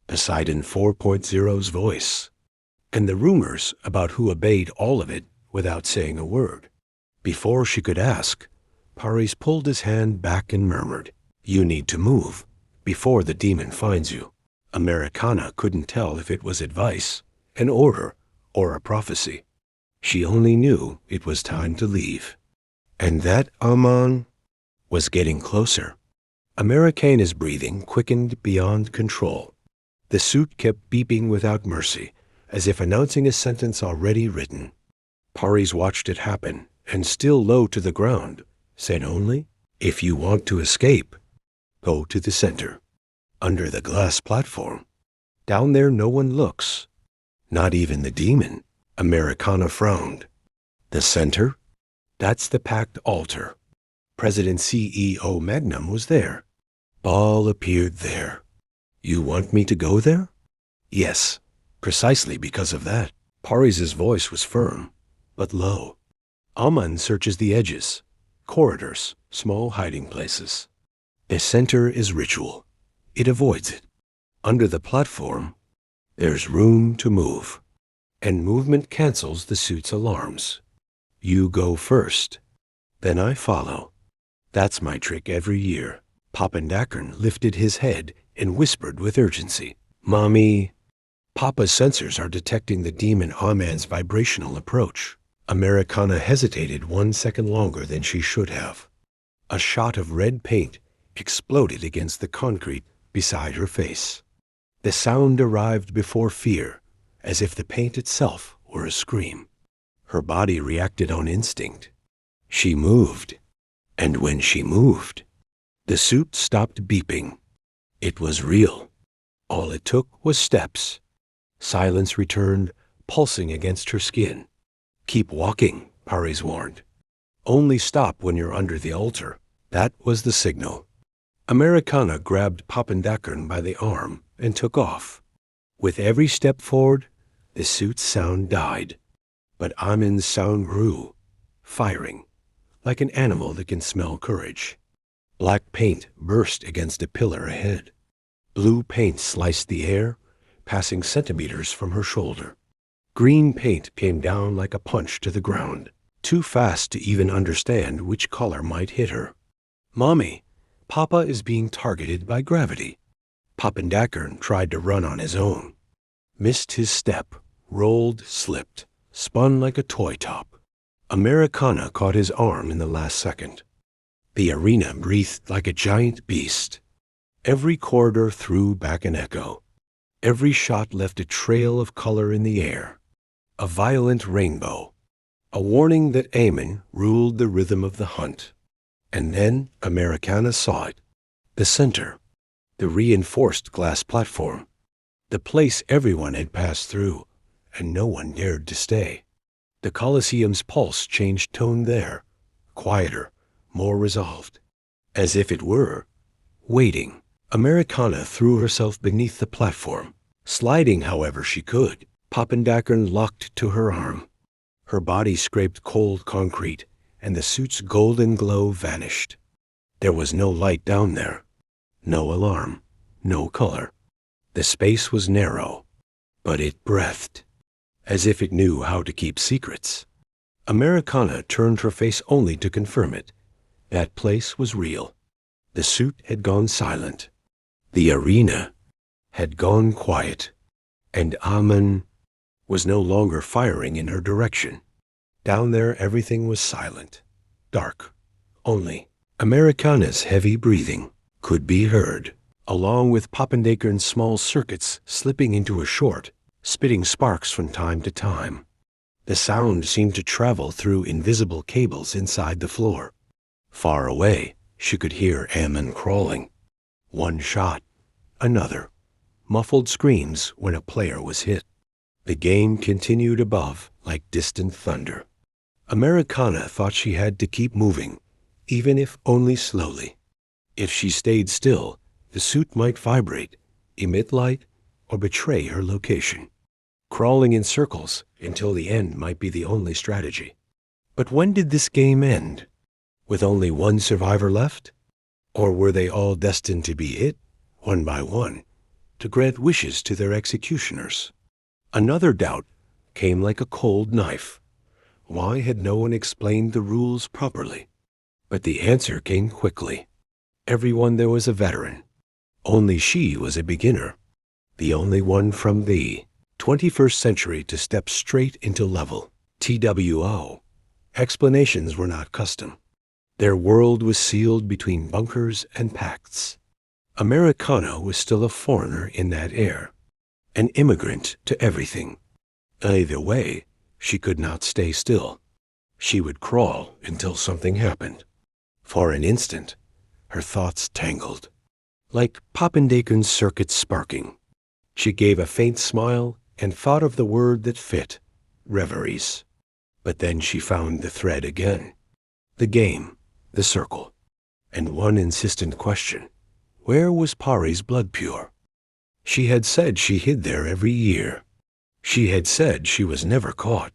Poseidon 4.0's voice, and the rumors about who obeyed all of it without saying a word. Before she could ask, Pari's pulled his hand back and murmured, "You need to move before the demon finds you." Americana couldn't tell if it was advice, an order, or a prophecy. She only knew it was time to leave. And that Ammon was getting closer. Americana's breathing quickened beyond control. The suit kept beeping without mercy, as if announcing a sentence already written. Pari's watched it happen, and still low to the ground, said only, "If you want to escape, go to the center, under the glass platform. Down there no one looks, not even the demon." Americana frowned. The center? That's the packed altar. President CEO Magnum was there. Baal appeared there. You want me to go there? Yes, precisely because of that. Pari's voice was firm, but low. Ammon searches the edges, corridors, small hiding places. The center is ritual. It avoids it. Under the platform, There's room to move, and movement cancels the suit's alarms. You go first, then I follow. That's my trick every year. Pappendackern lifted his head and whispered with urgency, "Mommy." Papa's sensors are detecting the demon Aman's vibrational approach. Americana hesitated 1 second longer than she should have. A shot of red paint exploded against the concrete beside her face. The sound arrived before fear, as if the paint itself were a scream. Her body reacted on instinct. She moved, and when she moved, the suit stopped beeping. It was real. All it took was steps. Silence returned, pulsing against her skin. "Keep walking," Paris warned. "Only stop when you're under the altar." That was the signal. Americana grabbed Pappendackern by the arm and took off. With every step forward, the suit's sound died. But Aman's sound grew, firing, like an animal that can smell courage. Black paint burst against a pillar ahead. Blue paint sliced the air, passing centimeters from her shoulder. Green paint came down like a punch to the ground, too fast to even understand which color might hit her. "Mommy, Papa is being targeted by gravity." Pappendackern tried to run on his own. Missed his step, rolled, slipped, spun like a toy top. Americana caught his arm in the last second. The arena breathed like a giant beast. Every corridor threw back an echo. Every shot left a trail of color in the air. A violent rainbow. A warning that Aman ruled the rhythm of the hunt. And then Americana saw it. The center. The reinforced glass platform. The place everyone had passed through, and no one dared to stay. The Colosseum's pulse changed tone there. Quieter, more resolved. As if it were waiting. Americana threw herself beneath the platform, sliding however she could. Pappendackern locked to her arm. Her body scraped cold concrete, and the suit's golden glow vanished. There was no light down there, no alarm, no color. The space was narrow, but it breathed, as if it knew how to keep secrets. Americana turned her face only to confirm it. That place was real. The suit had gone silent. The arena had gone quiet, and Aman was no longer firing in her direction. Down there everything was silent, dark. Only Americana's heavy breathing could be heard, along with Pappendackern's small circuits slipping into a short, spitting sparks from time to time. The sound seemed to travel through invisible cables inside the floor. Far away, she could hear Aman crawling. One shot, another. Muffled screams when a player was hit. The game continued above like distant thunder. Americana thought she had to keep moving, even if only slowly. If she stayed still, the suit might vibrate, emit light, or betray her location. Crawling in circles until the end might be the only strategy. But when did this game end? With only one survivor left? Or were they all destined to be hit, one by one, to grant wishes to their executioners? Another doubt came like a cold knife. Why had no one explained the rules properly? But the answer came quickly. Everyone there was a veteran. Only she was a beginner. The only one from the 21st century to step straight into level. TWO. Explanations were not custom. Their world was sealed between bunkers and pacts. Americana was still a foreigner in that air, an immigrant to everything. Either way, she could not stay still. She would crawl until something happened. For an instant, her thoughts tangled, like Pappendackern's circuits sparking. She gave a faint smile and thought of the word that fit, reveries. But then she found the thread again. The game, the circle, and one insistent question. Where was Pari's blood pure? She had said she hid there every year. She had said she was never caught,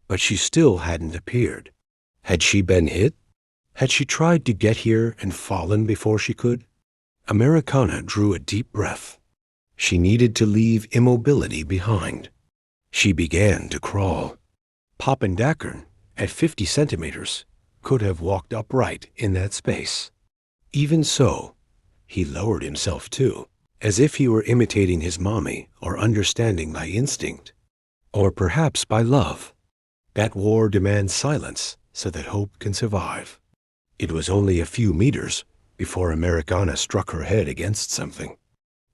but she still hadn't appeared. Had she been hit? Had she tried to get here and fallen before she could? Americana drew a deep breath. She needed to leave immobility behind. She began to crawl. Pappendackern, at 50 centimeters, could have walked upright in that space. Even so, he lowered himself too, as if he were imitating his mommy or understanding by instinct, or perhaps by love. That war demands silence so that hope can survive. It was only a few meters before Americana struck her head against something.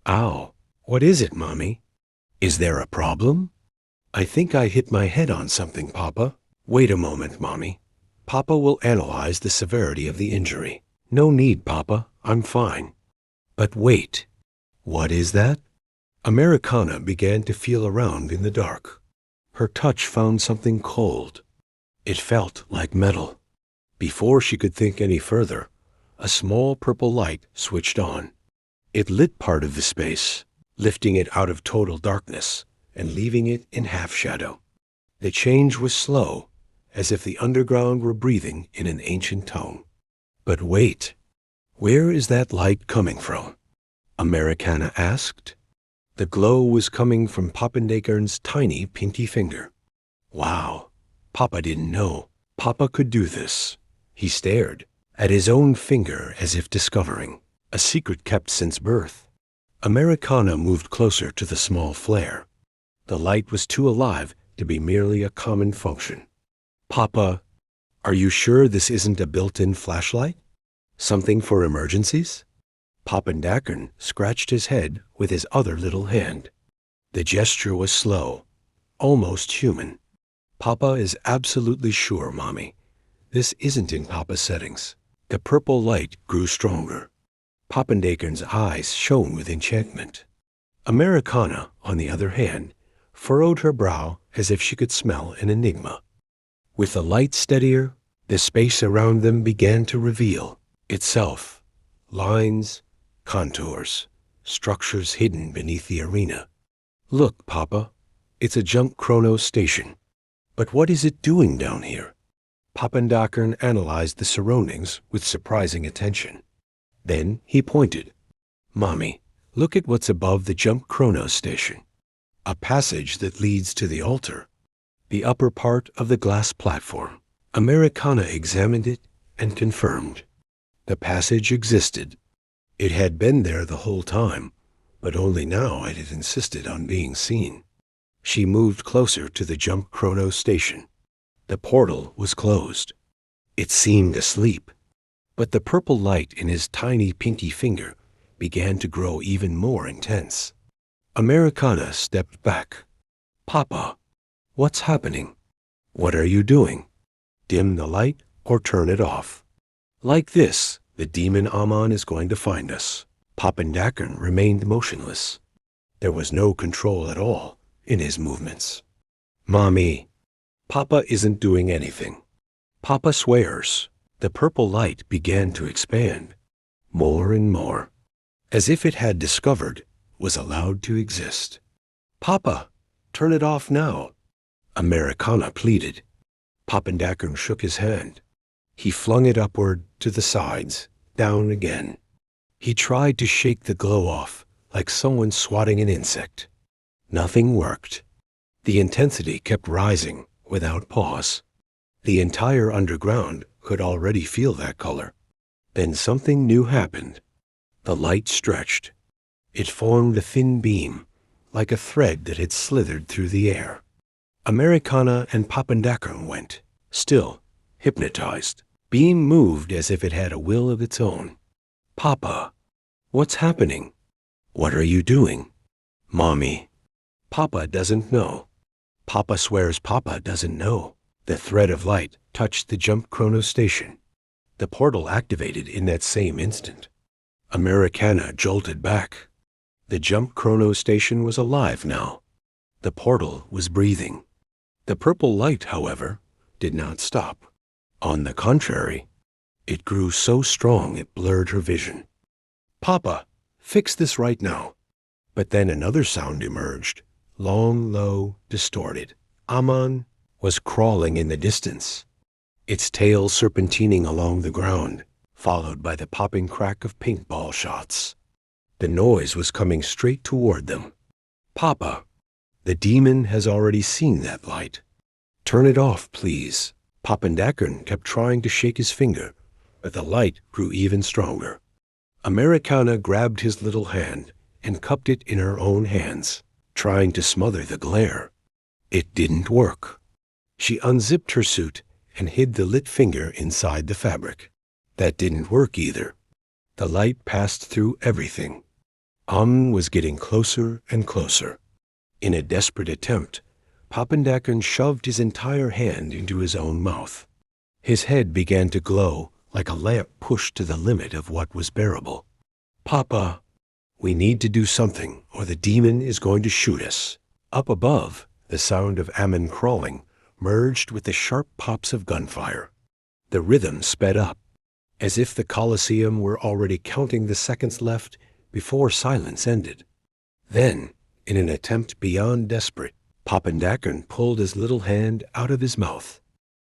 Ow, what is it, Mommy? Is there a problem? I think I hit my head on something, Papa. Wait a moment, Mommy. Papa will analyze the severity of the injury. No need, Papa. I'm fine. But wait. What is that? Americana began to feel around in the dark. Her touch found something cold. It felt like metal. Before she could think any further, a small purple light switched on. It lit part of the space, lifting it out of total darkness and leaving it in half shadow. The change was slow, as if the underground were breathing in an ancient tongue. But wait, where is that light coming from? Americana asked. The glow was coming from Pappendackern's tiny pinky finger. Wow, Papa didn't know Papa could do this. He stared at his own finger as if discovering a secret kept since birth. Americana moved closer to the small flare. The light was too alive to be merely a common function. Papa, are you sure this isn't a built-in flashlight? Something for emergencies? Pappendackern scratched his head with his other little hand. The gesture was slow, almost human. Papa is absolutely sure, Mommy. This isn't in Papa's settings. The purple light grew stronger. Pappendackern's eyes shone with enchantment. Americana, on the other hand, furrowed her brow as if she could smell an enigma. With the light steadier, the space around them began to reveal itself. Lines, contours, structures hidden beneath the arena. Look, Papa, it's a junk chrono station. But what is it doing down here? Pappendackern analyzed the surroundings with surprising attention. Then he pointed. Mommy, look at what's above the jump chrono station. A passage that leads to the altar. The upper part of the glass platform. Americana examined it and confirmed. The passage existed. It had been there the whole time, but only now it had insisted on being seen. She moved closer to the jump chrono station. The portal was closed. It seemed asleep, but the purple light in his tiny pinky finger began to grow even more intense. Americana stepped back. Papa, what's happening? What are you doing? Dim the light or turn it off? Like this, the demon Aman is going to find us. Pappendackern remained motionless. There was no control at all in his movements. Mommy, Papa isn't doing anything. Papa swears. The purple light began to expand. More and more. As if it had discovered, was allowed to exist. Papa, turn it off now. Americana pleaded. Pappendackern shook his hand. He flung it upward to the sides, down again. He tried to shake the glow off, like someone swatting an insect. Nothing worked. The intensity kept rising without pause. The entire underground could already feel that color. Then something new happened. The light stretched. It formed a thin beam, like a thread that had slithered through the air. Americana and Pappendackern went, still, hypnotized. Beam moved as if it had a will of its own. Papa, what's happening? What are you doing? Mommy, Papa doesn't know. Papa swears Papa doesn't know. The thread of light touched the jump chrono station. The portal activated in that same instant. Americana jolted back. The jump chrono station was alive now. The portal was breathing. The purple light, however, did not stop. On the contrary, it grew so strong it blurred her vision. Papa, fix this right now. But then another sound emerged, long, low, distorted. Aman was crawling in the distance, its tail serpentining along the ground, followed by the popping crack of paintball shots. The noise was coming straight toward them. Papa, the demon has already seen that light. Turn it off, please. Papandakern kept trying to shake his finger, but the light grew even stronger. Americana grabbed his little hand and cupped it in her own hands, trying to smother the glare. It didn't work. She unzipped her suit and hid the lit finger inside the fabric. That didn't work either. The light passed through everything. Amun was getting closer and closer. In a desperate attempt, Papandakern shoved his entire hand into his own mouth. His head began to glow like a lamp pushed to the limit of what was bearable. Papa, we need to do something or the demon is going to shoot us. Up above, the sound of Amun crawling merged with the sharp pops of gunfire. The rhythm sped up, as if the Colosseum were already counting the seconds left before silence ended. Then, in an attempt beyond desperate, Papandakern pulled his little hand out of his mouth.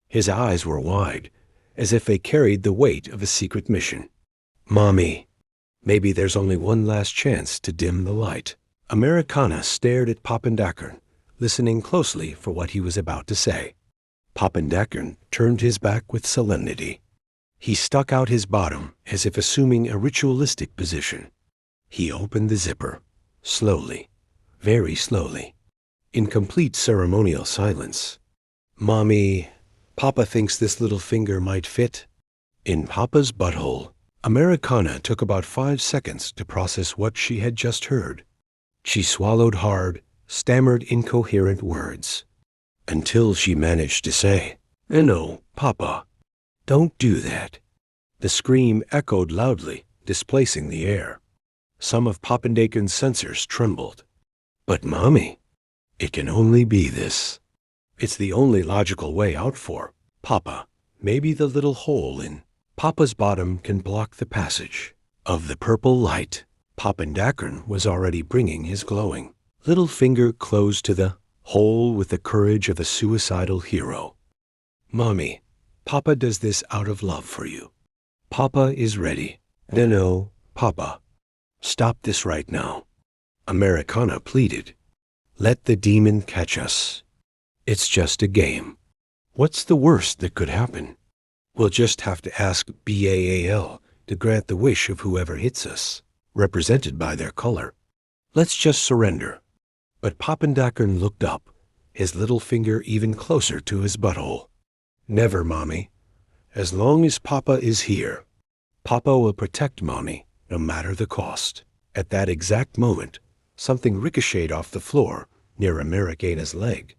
His eyes were wide, as if they carried the weight of a secret mission. Mommy, maybe there's only one last chance to dim the light. Americana stared at Papandakern, listening closely for what he was about to say. Papandakern turned his back with solemnity. He stuck out his bottom as if assuming a ritualistic position. He opened the zipper, slowly, very slowly, in complete ceremonial silence. Mommy, Papa thinks this little finger might fit. In Papa's butthole, Americana took about 5 seconds to process what she had just heard. She swallowed hard, stammered incoherent words, until she managed to say, "No, Papa, don't do that." The scream echoed loudly, displacing the air. Some of Papandakern's sensors trembled. But Mommy, it can only be this. It's the only logical way out for Papa. Maybe the little hole in Papa's bottom can block the passage of the purple light. Papandakern was already bringing his glowing little finger close to the hole with the courage of a suicidal hero. Mommy, Papa does this out of love for you. Papa is ready. No, Papa. Stop this right now. Americana pleaded. Let the demon catch us. It's just a game. What's the worst that could happen? We'll just have to ask Baal to grant the wish of whoever hits us, represented by their color. Let's just surrender. But Papandakern looked up, his little finger even closer to his butthole. Never, Mommy. As long as Papa is here, Papa will protect Mommy, no matter the cost. At that exact moment, something ricocheted off the floor near Americana's leg.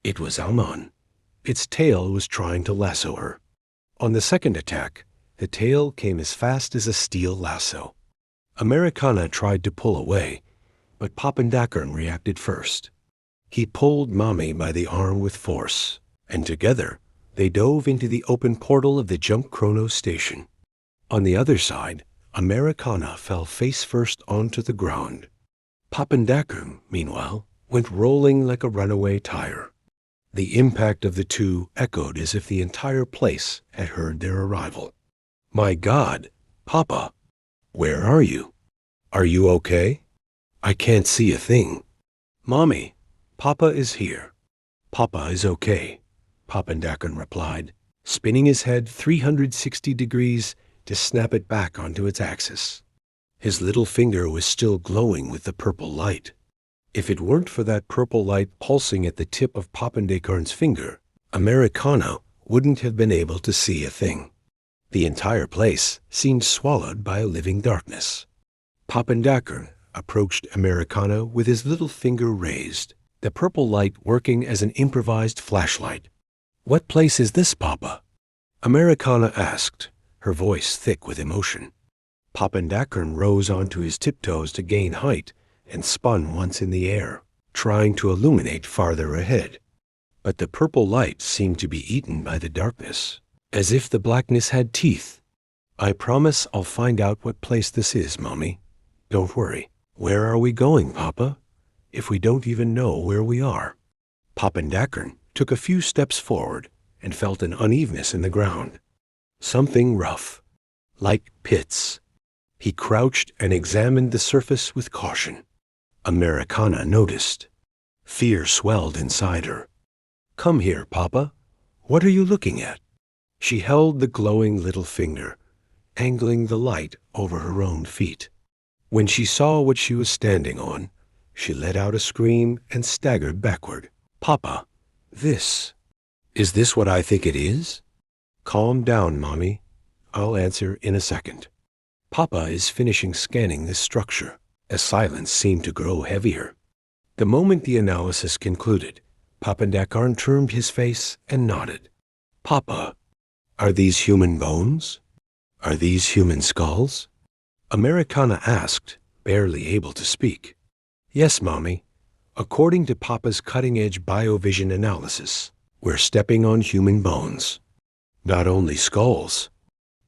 It was Amun. Its tail was trying to lasso her. On the second attack, the tail came as fast as a steel lasso. Americana tried to pull away, but Papandakern reacted first. He pulled Mommy by the arm with force, and together they dove into the open portal of the Jump Chrono station. On the other side, Americana fell face first onto the ground. Papandakern, meanwhile, went rolling like a runaway tire. The impact of the two echoed as if the entire place had heard their arrival. My God, Papa, where are you? Are you okay? I can't see a thing. Mommy, Papa is here. Papa is okay, Papandakern replied, spinning his head 360 degrees to snap it back onto its axis. His little finger was still glowing with the purple light. If it weren't for that purple light pulsing at the tip of Papandakern's finger, Americana wouldn't have been able to see a thing. The entire place seemed swallowed by a living darkness. Papandakern approached Americana with his little finger raised, the purple light working as an improvised flashlight. What place is this, Papa? Americana asked, her voice thick with emotion. Papandakern rose onto his tiptoes to gain height and spun once in the air, trying to illuminate farther ahead. But the purple light seemed to be eaten by the darkness, as if the blackness had teeth. I promise I'll find out what place this is, Mommy. Don't worry. Where are we going, Papa, if we don't even know where we are? Papandakern took a few steps forward and felt an unevenness in the ground. Something rough, like pits. He crouched and examined the surface with caution. Americana noticed. Fear swelled inside her. "Come here, Papa. What are you looking at?" She held the glowing little finger, angling the light over her own feet. When she saw what she was standing on, she let out a scream and staggered backward. "Papa, is this what I think it is?" "Calm down, Mommy. I'll answer in a second." Papa is finishing scanning this structure. A silence seemed to grow heavier. The moment the analysis concluded, Papandakarn turned his face and nodded. "Papa, are these human bones? Are these human skulls?" Americana asked, barely able to speak. "Yes, Mommy. According to Papa's cutting-edge biovision analysis, we're stepping on human bones. Not only skulls,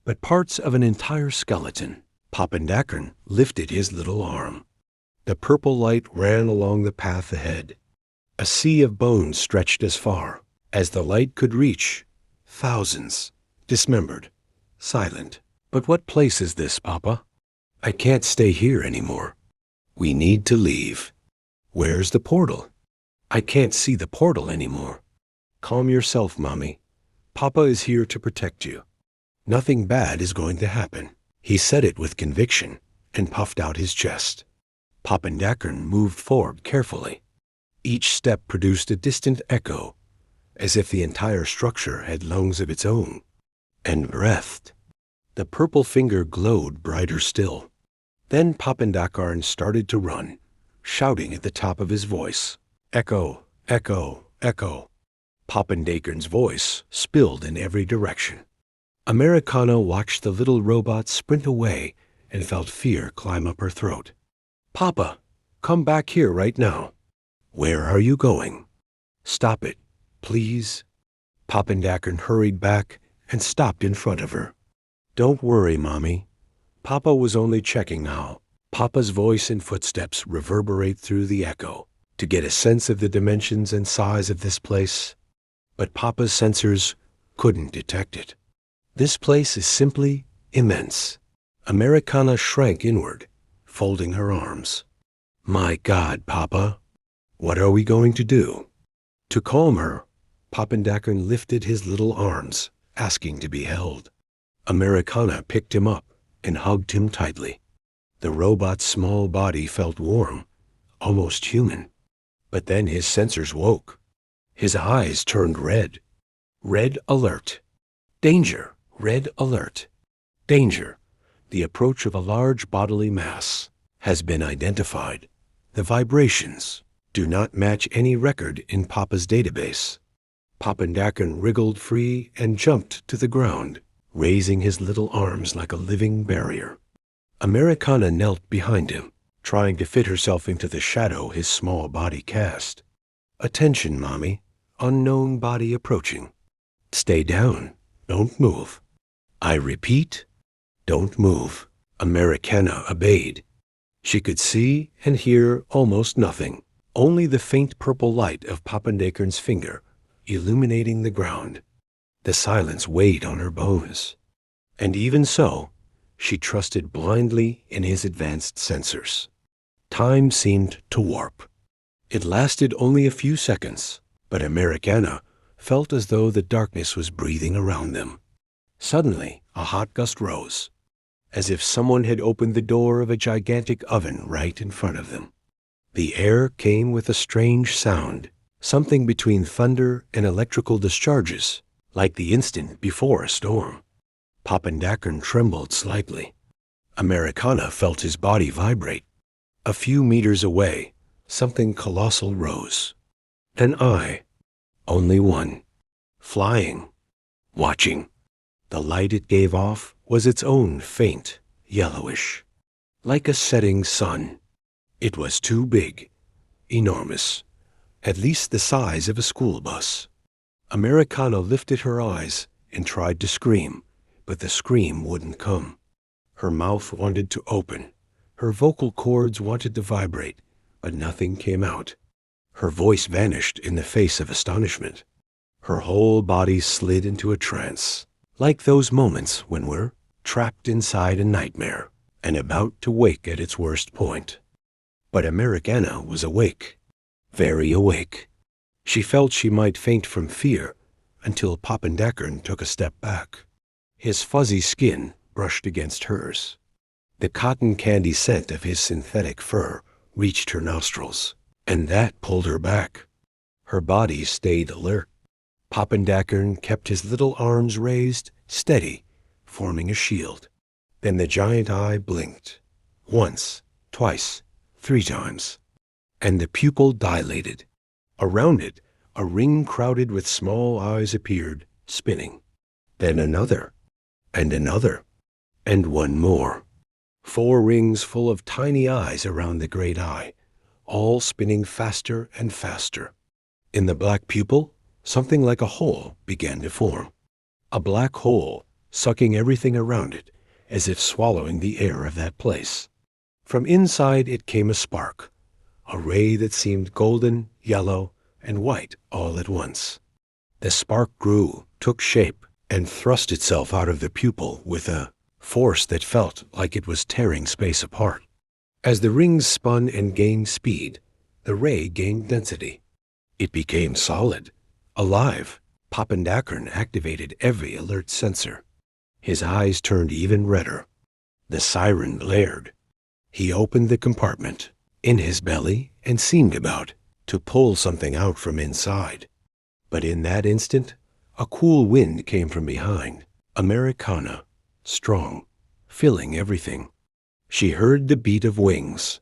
but parts of an entire skeleton." Papandakarn lifted his little arm. The purple light ran along the path ahead. A sea of bones stretched as far as the light could reach. Thousands, dismembered, silent. "But what place is this, Papa? I can't stay here anymore. We need to leave." "Where's the portal?" "I can't see the portal anymore." "Calm yourself, Mommy. Papa is here to protect you. Nothing bad is going to happen." He said it with conviction and puffed out his chest. Papandakarn moved forward carefully. Each step produced a distant echo, as if the entire structure had lungs of its own, and breathed. The purple finger glowed brighter still. Then Papandakarn started to run, shouting at the top of his voice, "Echo, echo, echo." Papandakarn's voice spilled in every direction. Americana watched the little robot sprint away and felt fear climb up her throat. "Papa, come back here right now." "Where are you going?" "Stop it, please." Papandakarn hurried back and stopped in front of her. "Don't worry, Mommy. Papa was only checking now." Papa's voice and footsteps reverberate through the echo to get a sense of the dimensions and size of this place. But Papa's sensors couldn't detect it. This place is simply immense. Americana shrank inward, folding her arms. "My God, Papa, what are we going to do?" To calm her, Papandakarn lifted his little arms, asking to be held. Americana picked him up and hugged him tightly. The robot's small body felt warm, almost human. But then his sensors woke. His eyes turned red. Red alert. Danger. Red alert. Danger. The approach of a large bodily mass has been identified. The vibrations do not match any record in Papa's database. Papandakarn wriggled free and jumped to the ground, raising his little arms like a living barrier. Americana knelt behind him, trying to fit herself into the shadow his small body cast. "Attention, Mommy. Unknown body approaching. Stay down. Don't move. I repeat, don't move." Americana obeyed. She could see and hear almost nothing, only the faint purple light of Papandakarn's finger illuminating the ground. The silence weighed on her bones. And even so, she trusted blindly in his advanced sensors. Time seemed to warp. It lasted only a few seconds, but Americana felt as though the darkness was breathing around them. Suddenly, a hot gust rose, as if someone had opened the door of a gigantic oven right in front of them. The air came with a strange sound, something between thunder and electrical discharges, like the instant before a storm. Papandakarn trembled slightly. Americana felt his body vibrate. A few meters away, something colossal rose. An eye, only one, flying, watching. The light it gave off was its own faint, yellowish, like a setting sun. It was too big, enormous, at least the size of a school bus. Americana lifted her eyes and tried to scream, but the scream wouldn't come. Her mouth wanted to open. Her vocal cords wanted to vibrate, but nothing came out. Her voice vanished in the face of astonishment. Her whole body slid into a trance, like those moments when we're trapped inside a nightmare and about to wake at its worst point. But Americana was awake, very awake. She felt she might faint from fear until Pappendeckern took a step back. His fuzzy skin brushed against hers. The cotton candy scent of his synthetic fur reached her nostrils, and that pulled her back. Her body stayed alert. Pappendeckern kept his little arms raised, steady, forming a shield. Then the giant eye blinked. Once, twice, 3 times. And the pupil dilated. Around it, a ring crowded with small eyes appeared, spinning. Then another, and another, and one more. 4 rings full of tiny eyes around the great eye, all spinning faster and faster. In the black pupil, something like a hole began to form. A black hole, sucking everything around it, as if swallowing the air of that place. From inside it came a spark, a ray that seemed golden, yellow, and white all at once. The spark grew, took shape, and thrust itself out of the pupil with a force that felt like it was tearing space apart. As the rings spun and gained speed, the ray gained density. It became solid, alive. Pappendeckern activated every alert sensor. His eyes turned even redder. The siren blared. He opened the compartment in his belly and seemed about to pull something out from inside. But in that instant, a cool wind came from behind. Americana, strong, filling everything. She heard the beat of wings.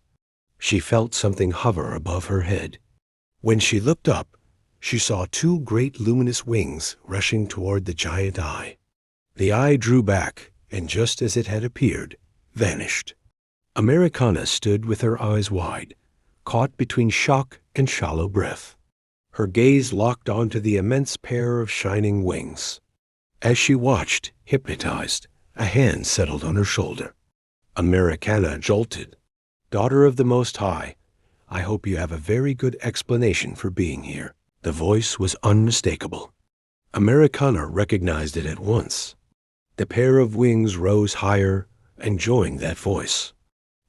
She felt something hover above her head. When she looked up, she saw 2 great luminous wings rushing toward the giant eye. The eye drew back, and just as it had appeared, vanished. Americana stood with her eyes wide, caught between shock and shallow breath. Her gaze locked onto the immense pair of shining wings. As she watched, hypnotized, a hand settled on her shoulder. Americana jolted. "Daughter of the Most High, I hope you have a very good explanation for being here." The voice was unmistakable. Americana recognized it at once. The pair of wings rose higher and joined that voice.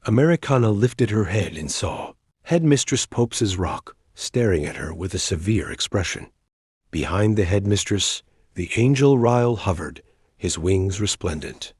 Americana lifted her head and saw Headmistress Popes's rock staring at her with a severe expression. Behind the headmistress, the angel Ryle hovered, his wings resplendent.